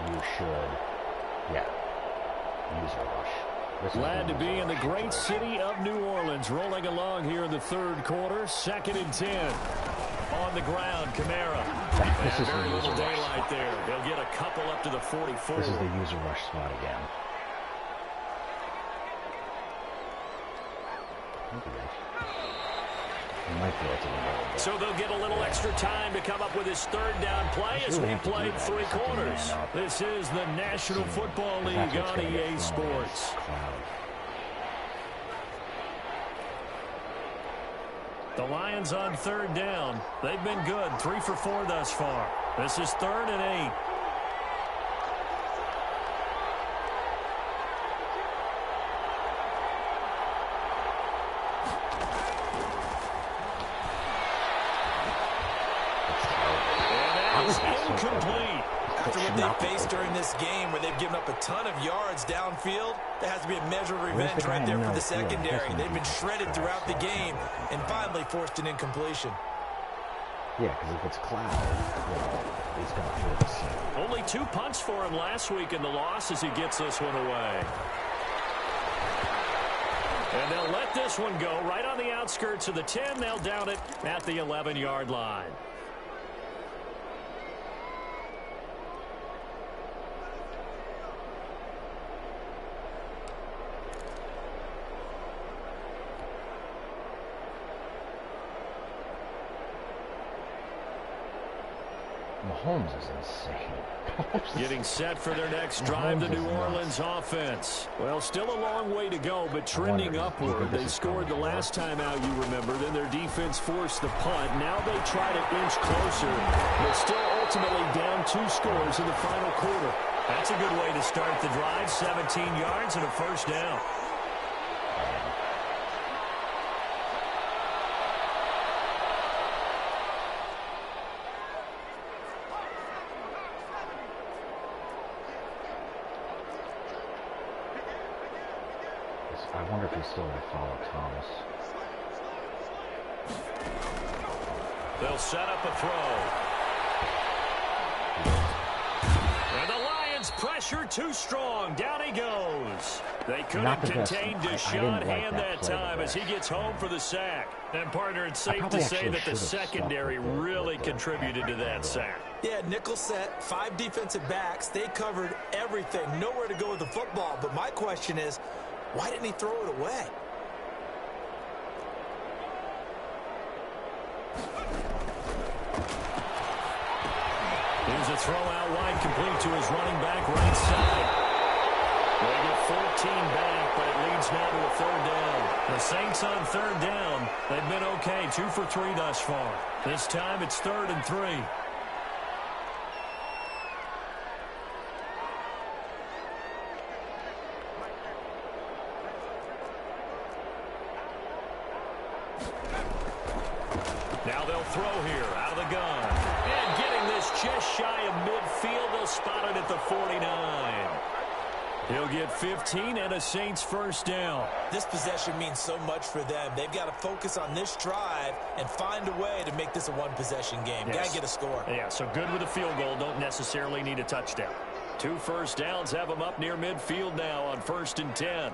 you should, use a rush. Glad to be in the great city of New Orleans, rolling along here in the third quarter, 2nd and 10. on the ground. Kamara. This is Very the user little rush daylight spot. there. He'll get a couple up to the 44. This is the user rush spot again. He might be able to remember. So they'll get a little extra time to come up with his third down play as we played 3 quarters. This is the National Football League on EA Sports. The Lions on third down. They've been good. 3 for 4 thus far. This is 3rd and 8. Incomplete. After what they faced during this game where they've given up a ton of yards downfield, there has to be a measure of revenge right there for the secondary. They've been shredded throughout the game and finally forced an incompletion. Yeah, because if it's Cloud, he's going to feel the same. Only 2 punts for him last week in the loss as he gets this one away. And they'll let this one go right on the outskirts of the 10. They'll down it at the 11-yard line. Mahomes is insane. Getting set for their next drive, the New Orleans offense. Well, still a long way to go, but trending upward. They scored the last time out, you remember. Then their defense forced the punt. Now they try to inch closer, but still ultimately down 2 scores in the final quarter. That's a good way to start the drive. 17 yards and a first down. I wonder if he's still going to follow Thomas. They'll set up a throw. And the Lions pressure too strong. Down he goes. They couldn't contain Deshaun Hand that time as he gets home for the sack. And partner, it's safe to say that the secondary really contributed to that sack. Yeah, nickel set, 5 defensive backs. They covered everything. Nowhere to go with the football. But my question is, why didn't he throw it away? Here's a throw out wide, complete to his running back right side. They get 14 back, but it leads now to a 3rd down. The Saints on 3rd down. They've been okay, 2 for 3 thus far. This time it's 3rd and 3. Now they'll throw here out of the gun. And getting this just shy of midfield. They'll spot it at the 49. He'll get 15 and a Saints first down. This possession means so much for them. They've got to focus on this drive and find a way to make this a one-possession game. Yes. Got to get a score. Yeah, so good with a field goal. Don't necessarily need a touchdown. 2 first downs have them up near midfield now on 1st and 10.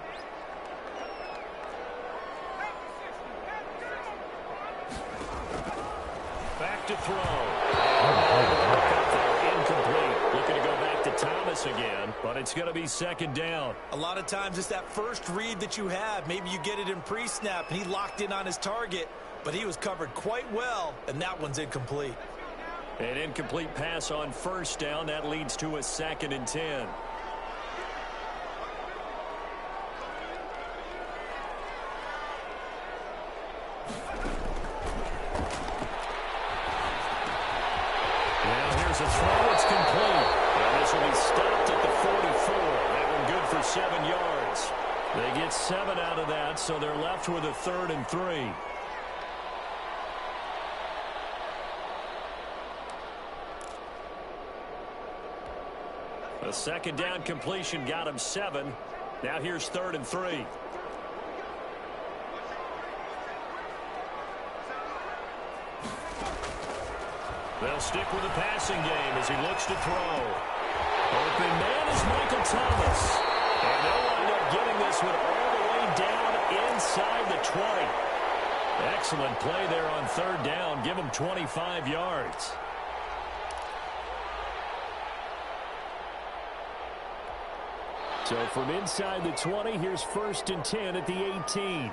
Back to throw. Incomplete. Looking to go back to Thomas again, but it's going to be 2nd down. A lot of times it's that first read that you have. Maybe you get it in pre-snap, and he locked in on his target, but he was covered quite well, and that one's incomplete. An incomplete pass on 1st down. That leads to a 2nd and 10. A throw, it's complete. And this will be stopped at the 44. That one good for 7 yards. They get 7 out of that, so they're left with a 3rd and 3. A 2nd down completion got him 7. Now here's 3rd and 3. They'll stick with the passing game as he looks to throw. Open man is Michael Thomas. And they'll wind up getting this one all the way down inside the 20. Excellent play there on third down. Give him 25 yards. So from inside the 20, here's 1st and 10 at the 18.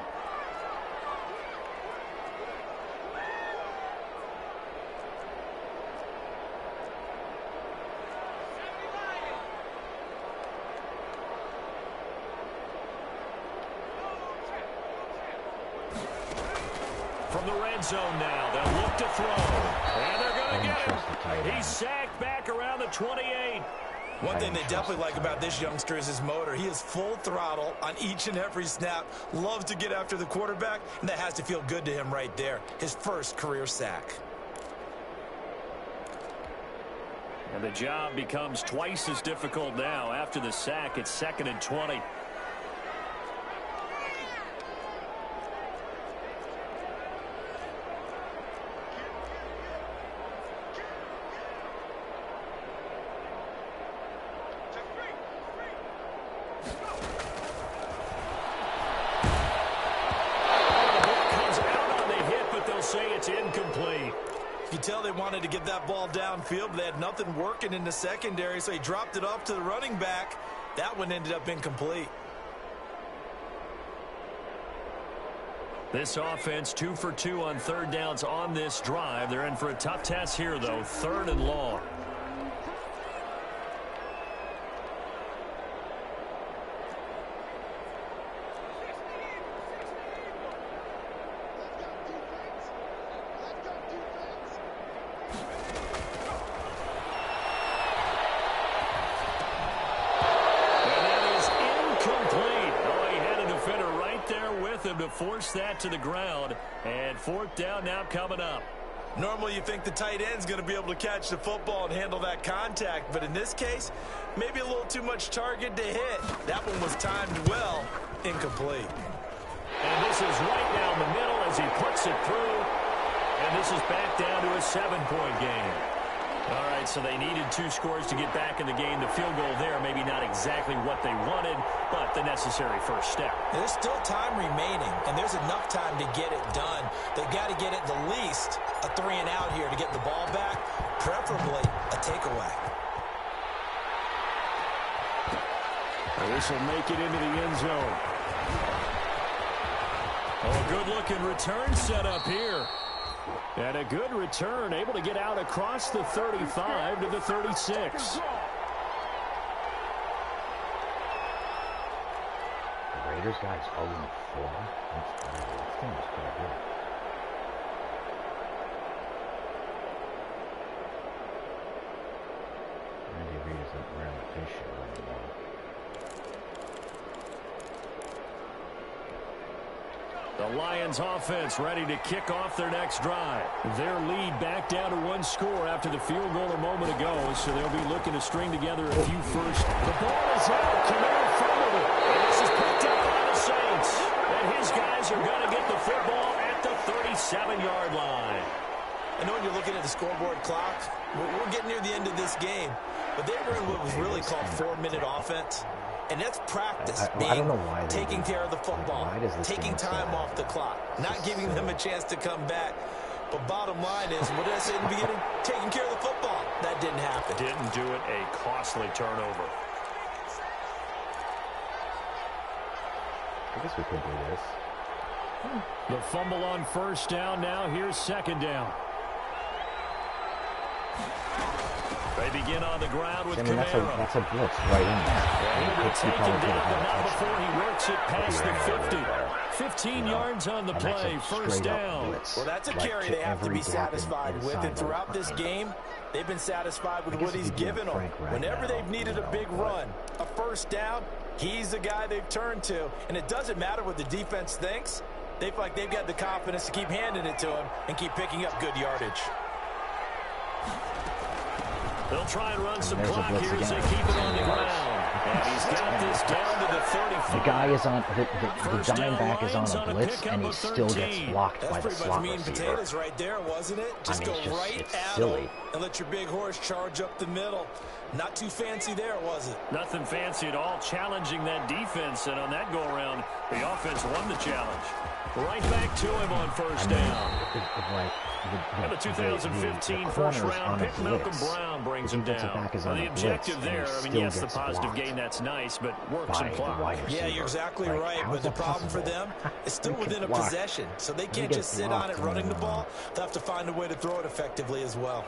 From the red zone now, they'll look to throw. And they're going to get him. He's sacked back around the 28. One thing they definitely like about this youngster is his motor. He is full throttle on each and every snap. Loves to get after the quarterback, and that has to feel good to him right there. His first career sack. And the job becomes twice as difficult now. After the sack, it's 2nd and 20. Incomplete. You can tell they wanted to get that ball downfield, but they had nothing working in the secondary, so he dropped it off to the running back. That one ended up incomplete. This offense 2 for 2 on third downs on this drive. They're in for a tough test here, though. 3rd and long. To force that to the ground, and 4th down now coming up. Normally you think the tight end's going to be able to catch the football and handle that contact, but in this case, maybe a little too much target to hit. That one was timed well. Incomplete. And this is right down the middle as he puts it through, and this is back down to a 7-point game. All right, so they needed 2 scores to get back in the game. The field goal there, maybe not exactly what they wanted, but the necessary first step. There's still time remaining, and there's enough time to get it done. They've got to get at the least a 3-and-out here to get the ball back, preferably a takeaway. This will make it into the end zone. Oh, a good-looking return set up here. And a good return, able to get out across the 35 to the 36. The Raiders guys 0-4. That's pretty good. Randy Reed isn't wearing a face shield anymore. The Lions offense ready to kick off their next drive. Their lead back down to 1 score after the field goal a moment ago, so they'll be looking to string together a few first. The ball is out. Camaro fumbled it. And this is picked up by the Saints. And his guys are going to get the football at the 37-yard line. I know when you're looking at the scoreboard clock, we're getting near the end of this game, but they were in what was really called 4-minute offense. And that's practice, I don't know why taking care of the football, taking time off the clock, not giving them a chance to come back. But bottom line is, what did I say in the beginning? Taking care of the football. That didn't happen. Didn't do it. A costly turnover. I guess we could do this. The fumble on 1st down. Now here's 2nd down. They begin on the ground with Camaro. That's a blitz right in there. He will take him down, but not before he works it past the 50. 15 yards on the play, 1st down. Well, that's a carry they have to be satisfied with, and throughout this game, they've been satisfied with what he's given them. Whenever they've needed a big run, a 1st down, he's the guy they've turned to, and it doesn't matter what the defense thinks. They feel like they've got the confidence to keep handing it to him and keep picking up good yardage. They'll try and run some clock here as they keep it on the ground. And he's got this down to the 35. The guy is on, the dime back is on a blitz, and he still gets blocked by the slot receiver. That's pretty much mean potatoes right there, wasn't it? Just go right at him and let your big horse charge up the middle. Not too fancy there, was it? Nothing fancy at all, challenging that defense. And on that go-around, the offense won the challenge. Right back to him on first down. And the 2015 first-round pick, Malcolm Brown, brings him down. The objective there, I mean, yes, the positive gain, that's nice, but works and clock. Yeah, you're exactly right, but the problem for them is still within a possession, so they can't just sit on it running the ball. They'll have to find a way to throw it effectively as well.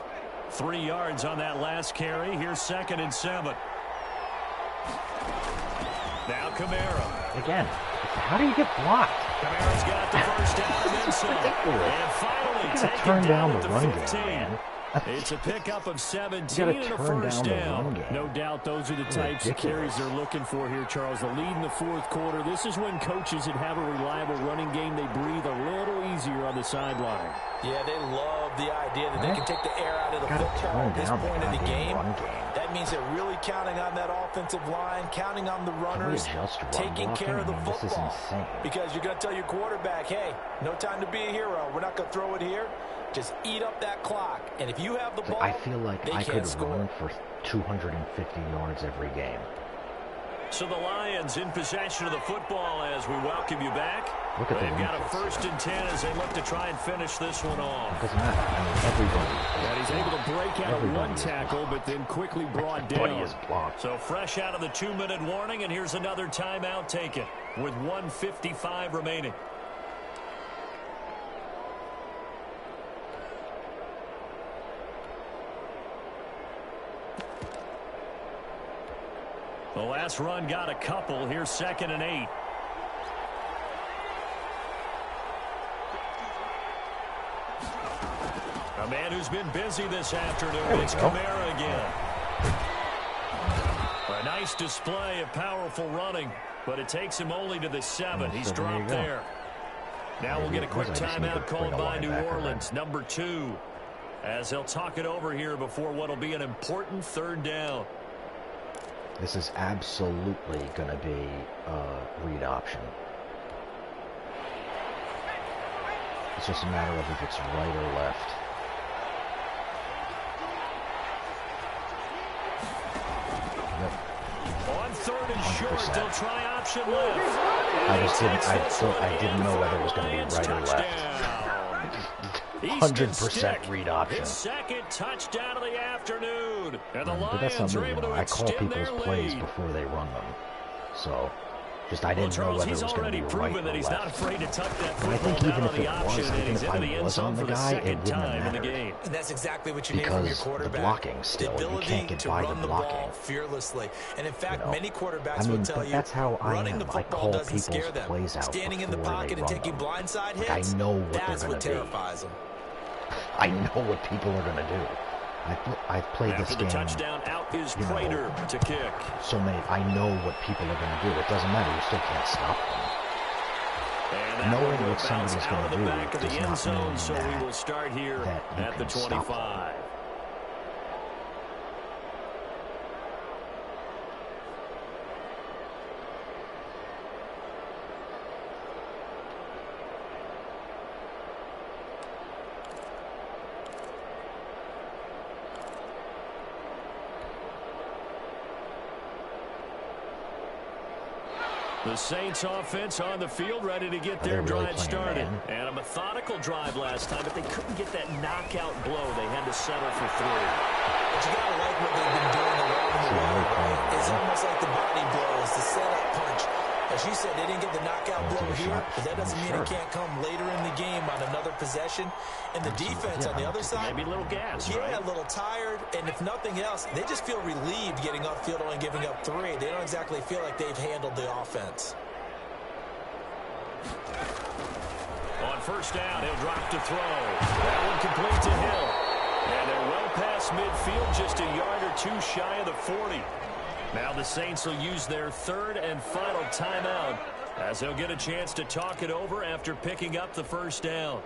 3 yards on that last carry. Here's 2nd and 7. Now Kamara. Again, how do you get blocked? Kamara's got the first down and then some. And finally taken down at the 15. It's a pickup of 17 and a first down. No doubt those are the types of carries they're looking for here, Charles. The lead in the fourth quarter. This is when coaches that have a reliable running game, they breathe a little easier on the sideline. Yeah, they love the idea that they can take the air out of the football at this point in the game. That means they're really counting on that offensive line, counting on the runners, taking care of the football. Because you're going to tell your quarterback, hey, no time to be a hero. We're not going to throw it here. Just eat up that clock. And if you have the ball, I feel like I could run for 250 yards every game. So the Lions in possession of the football as we welcome you back. Look at They've got a 1st and 10 as they look to try and finish this one off. It doesn't matter. I mean, everybody. And he's able to break out of one tackle, but then quickly brought down. Is blocked. So fresh out of the 2-minute warning, and here's another timeout taken with 1:55 remaining. The last run got a couple. Here's 2nd and 8. A man who's been busy this afternoon. It's Kamara again. A nice display of powerful running, but it takes him only to the 7. He's dropped there. Now we'll get a quick timeout called by New Orleans, number 2, as they'll talk it over here before what will be an important 3rd down. This is absolutely going to be a read option. It's just a matter of if it's right or left. On 3rd and short, they'll try option left. I didn't know whether it was going to be right or left. 100% read option. His 2nd touchdown of the afternoon. And the But that's not Lions are me, able to I call extend people's their plays lead. before they run them. So, just I didn't know whether it was going to be right or proven that he's not left. afraid to tuck that But I football think even down on if the it option, was, and even he's if into the I end was zone on for the the guy, it 2nd wouldn't have time in the mattered. game. And that's exactly what you need from your Because the quarterback. blocking still, the you ability can't get to by the run the blocking. ball fearlessly. And in fact, You know, many quarterbacks I mean, will tell but you that's how I running am. the I football call doesn't scare people's them. plays out Standing in the before they pocket and run taking them. blindside Like, hits, I know what that's they're what going to terrifies them. I know what people are going to do. I've played After this the game touchdown, out is Prater to kick. so many. I know what people are going to do. It doesn't matter. You still can't stop them. And Knowing that will what somebody's bounce going out to of the do back of the does end not zone, mean so we will start here that you at the can stop them. 25. The Saints offense on the field, ready to get their drive started. And a methodical drive last time, but they couldn't get that knockout blow. They had to settle for 3. But you gotta like what they've been doing along the way. It's almost like the body blows, the setup punch. As you said, they didn't get the knockout blow here, but that doesn't mean it can't come later in the game on another possession. And the defense on the other side, maybe a little gas, right? A little tired, and if nothing else, they just feel relieved getting upfield and giving up 3. They don't exactly feel like they've handled the offense. On first down, he'll drop to throw. That one complete to Hill. And they're well past midfield, just a yard or 2 shy of the 40. Now the Saints will use their 3rd and final timeout as they'll get a chance to talk it over after picking up the first down.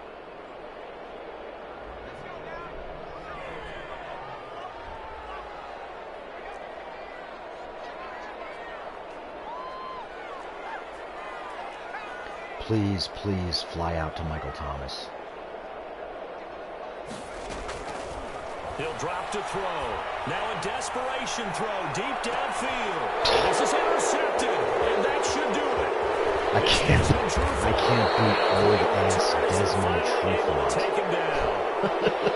Please, please fly out to Michael Thomas. He'll drop to throw. Now a desperation throw deep downfield. This is intercepted, and that should do it. I can't beat old-ass Desmond Trufant. Take him down.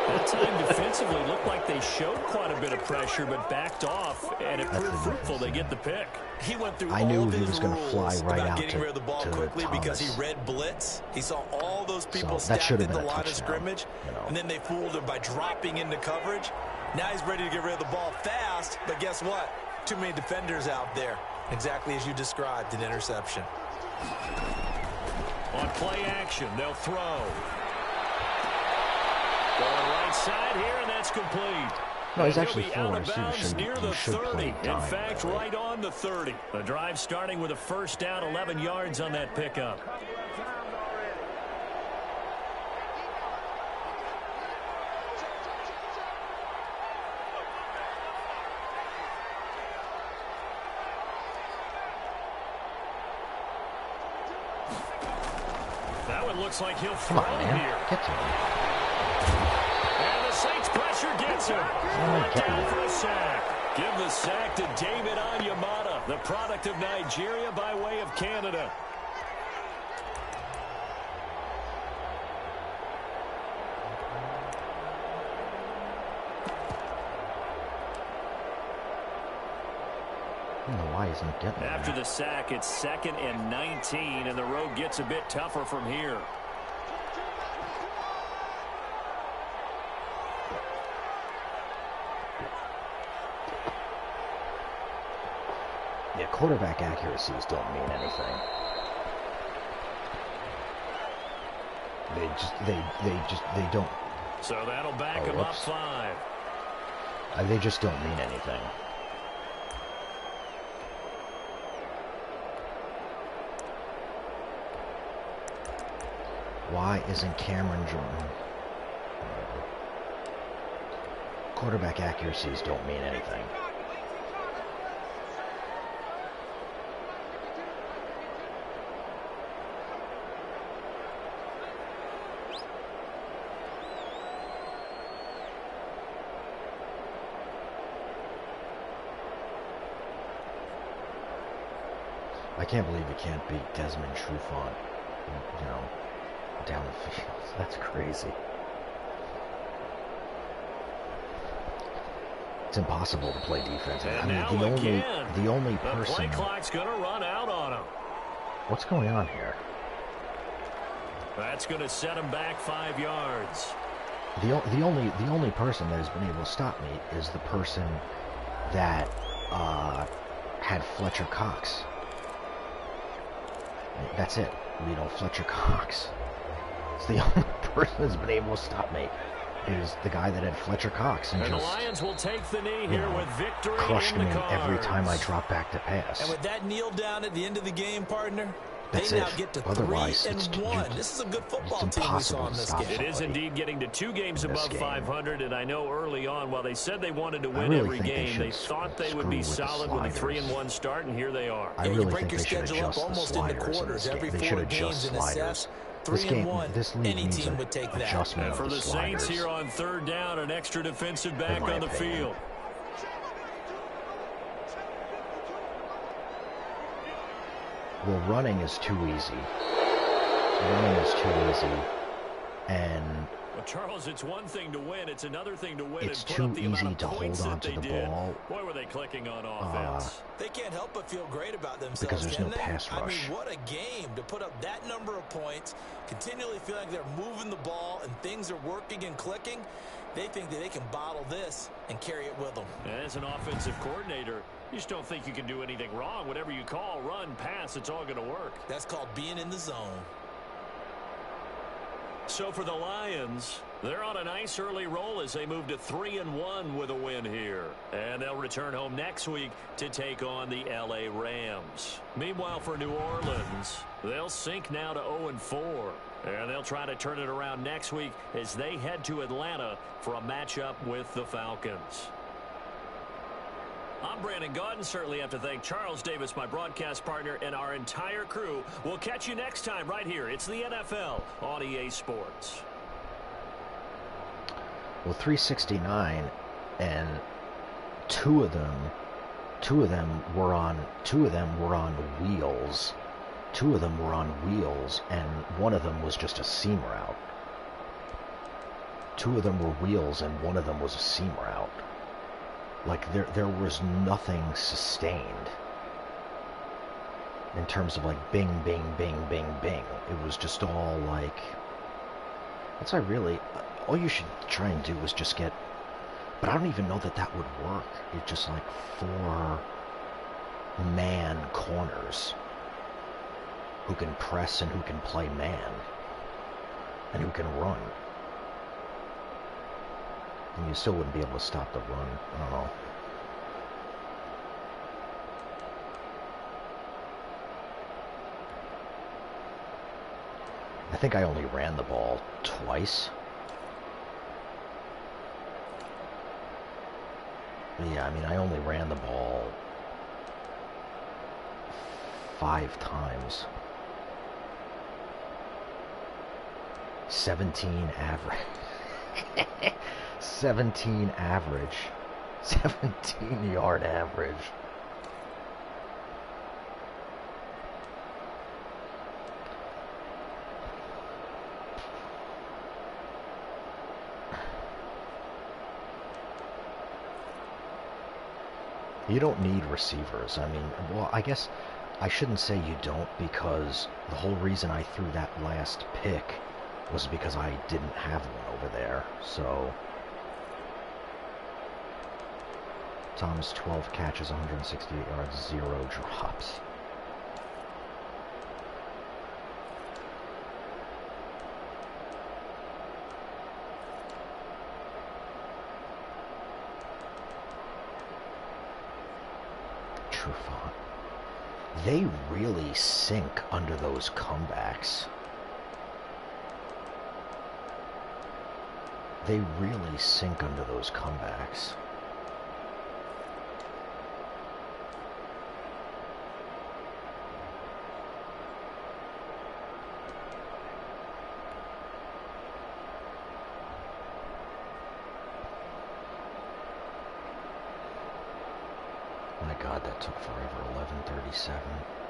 That time defensively looked like they showed quite a bit of pressure, but backed off, and it proved fruitful. They get the pick. He went through I all knew of he his was going to fly rules right about out getting rid of the ball quickly Thomas. because he read blitz. He saw all those people So that stacked should have in the been a line of touchdown, scrimmage, and then they fooled him by dropping into coverage. Now he's ready to get rid of the ball fast, but guess what? Too many defenders out there. Exactly as you described, an interception. On play action, they'll throw. Going right side here, and that's complete. No, he's And actually he'll be full out of receiver. bounds near the He should 30. play In dime, fact, really. right on the 30. The drive starting with a first down, 11 yards on that pickup. That one looks like he'll throw Come on, man. here. Get to him. And the Saints pressure gets him. Brought down for a sack. Give the sack to David Onyemata, the product of Nigeria by way of Canada. I don't know why he's not getting it. After the sack, it's 2nd and 19, and the road gets a bit tougher from here. Yeah, quarterback accuracies don't mean anything. They don't. So that'll back him up 5. They just don't mean anything. Why isn't Cameron Jordan? Quarterback accuracies don't mean anything. I can't believe you can't beat Desmond Trufant, you know, down the field. That's crazy. It's impossible to play defense. And I mean, now the only the person. play clock's going to run out on him. What's going on here? That's going to set him back 5 yards. The only person that has been able to stop me is the person that had Fletcher Cox. That's it. You know, Fletcher Cox. It's the only person that's been able to stop me. Is the guy that had Fletcher Cox and the just Lions will take the knee here with victory crushed in the me cards. every time I drop back to pass. And with that kneel down at the end of the game, partner, That's they now it. get to Otherwise, 3-1. This is a good football it's team we saw impossible in to this stop game. It is indeed getting to 2 games above 500, and I know early on, while they said they wanted to win really every think they game, they should thought they would screw be with the solid with a sliders. 3-1 start, and here they are. I Yeah, really you break think your they should schedule up adjust the almost into sliders in quarters. this Every game. They 4 should games adjust in sliders. assess. This game, 3-1. this league Any needs team an would take that. adjustment And of for the Saints sliders. here on 3rd down, an extra defensive back my on the opinion. field. Well, running is too easy. Running is too easy. And Well, Charles, it's one thing to win. It's another thing to win it's and put too up the amount easy of to points hold on that to they the did. ball. Boy, were they clicking on offense. They can't help but feel great about themselves, Because there's no can they? pass I rush. mean, what a game to put up that number of points, continually feel like they're moving the ball and things are working and clicking. They think that they can bottle this and carry it with them. And as an offensive coordinator, you just don't think you can do anything wrong. Whatever you call, run, pass, it's all going to work. That's called being in the zone. So for the Lions, they're on a nice early roll as they move to 3-1 with a win here. And they'll return home next week to take on the LA Rams. Meanwhile, for New Orleans, they'll sink now to 0-4. And they'll try to turn it around next week as they head to Atlanta for a matchup with the Falcons. I'm Brandon Gaudin. Certainly have to thank Charles Davis, my broadcast partner, and our entire crew. We'll catch you next time right here. It's the NFL on EA Sports. Well, 369, and two of them were on wheels. Two of them were on wheels, and one of them was just a seam route. Two of them were wheels, and one of them was a seam route. Like, there was nothing sustained in terms of, like, bing, bing, bing, bing, bing. It was just all, like... That's why really... All you should try and do is just get... But I don't even know that that would work. It's just, like, 4 man corners who can press and who can play man and who can run. And you still wouldn't be able to stop the run. I don't know. I think I only ran the ball twice. Yeah, I mean, I only ran the ball 5 times. 17 average. 17 average. 17-yard average. You don't need receivers. I mean, well, I guess I shouldn't say you don't, because the whole reason I threw that last pick was because I didn't have one over there. So Thomas, 12 catches, 168 yards, 0 drops. Trufant. They really sink under those comebacks. They really sink under those comebacks. My God, that took forever. 11:37.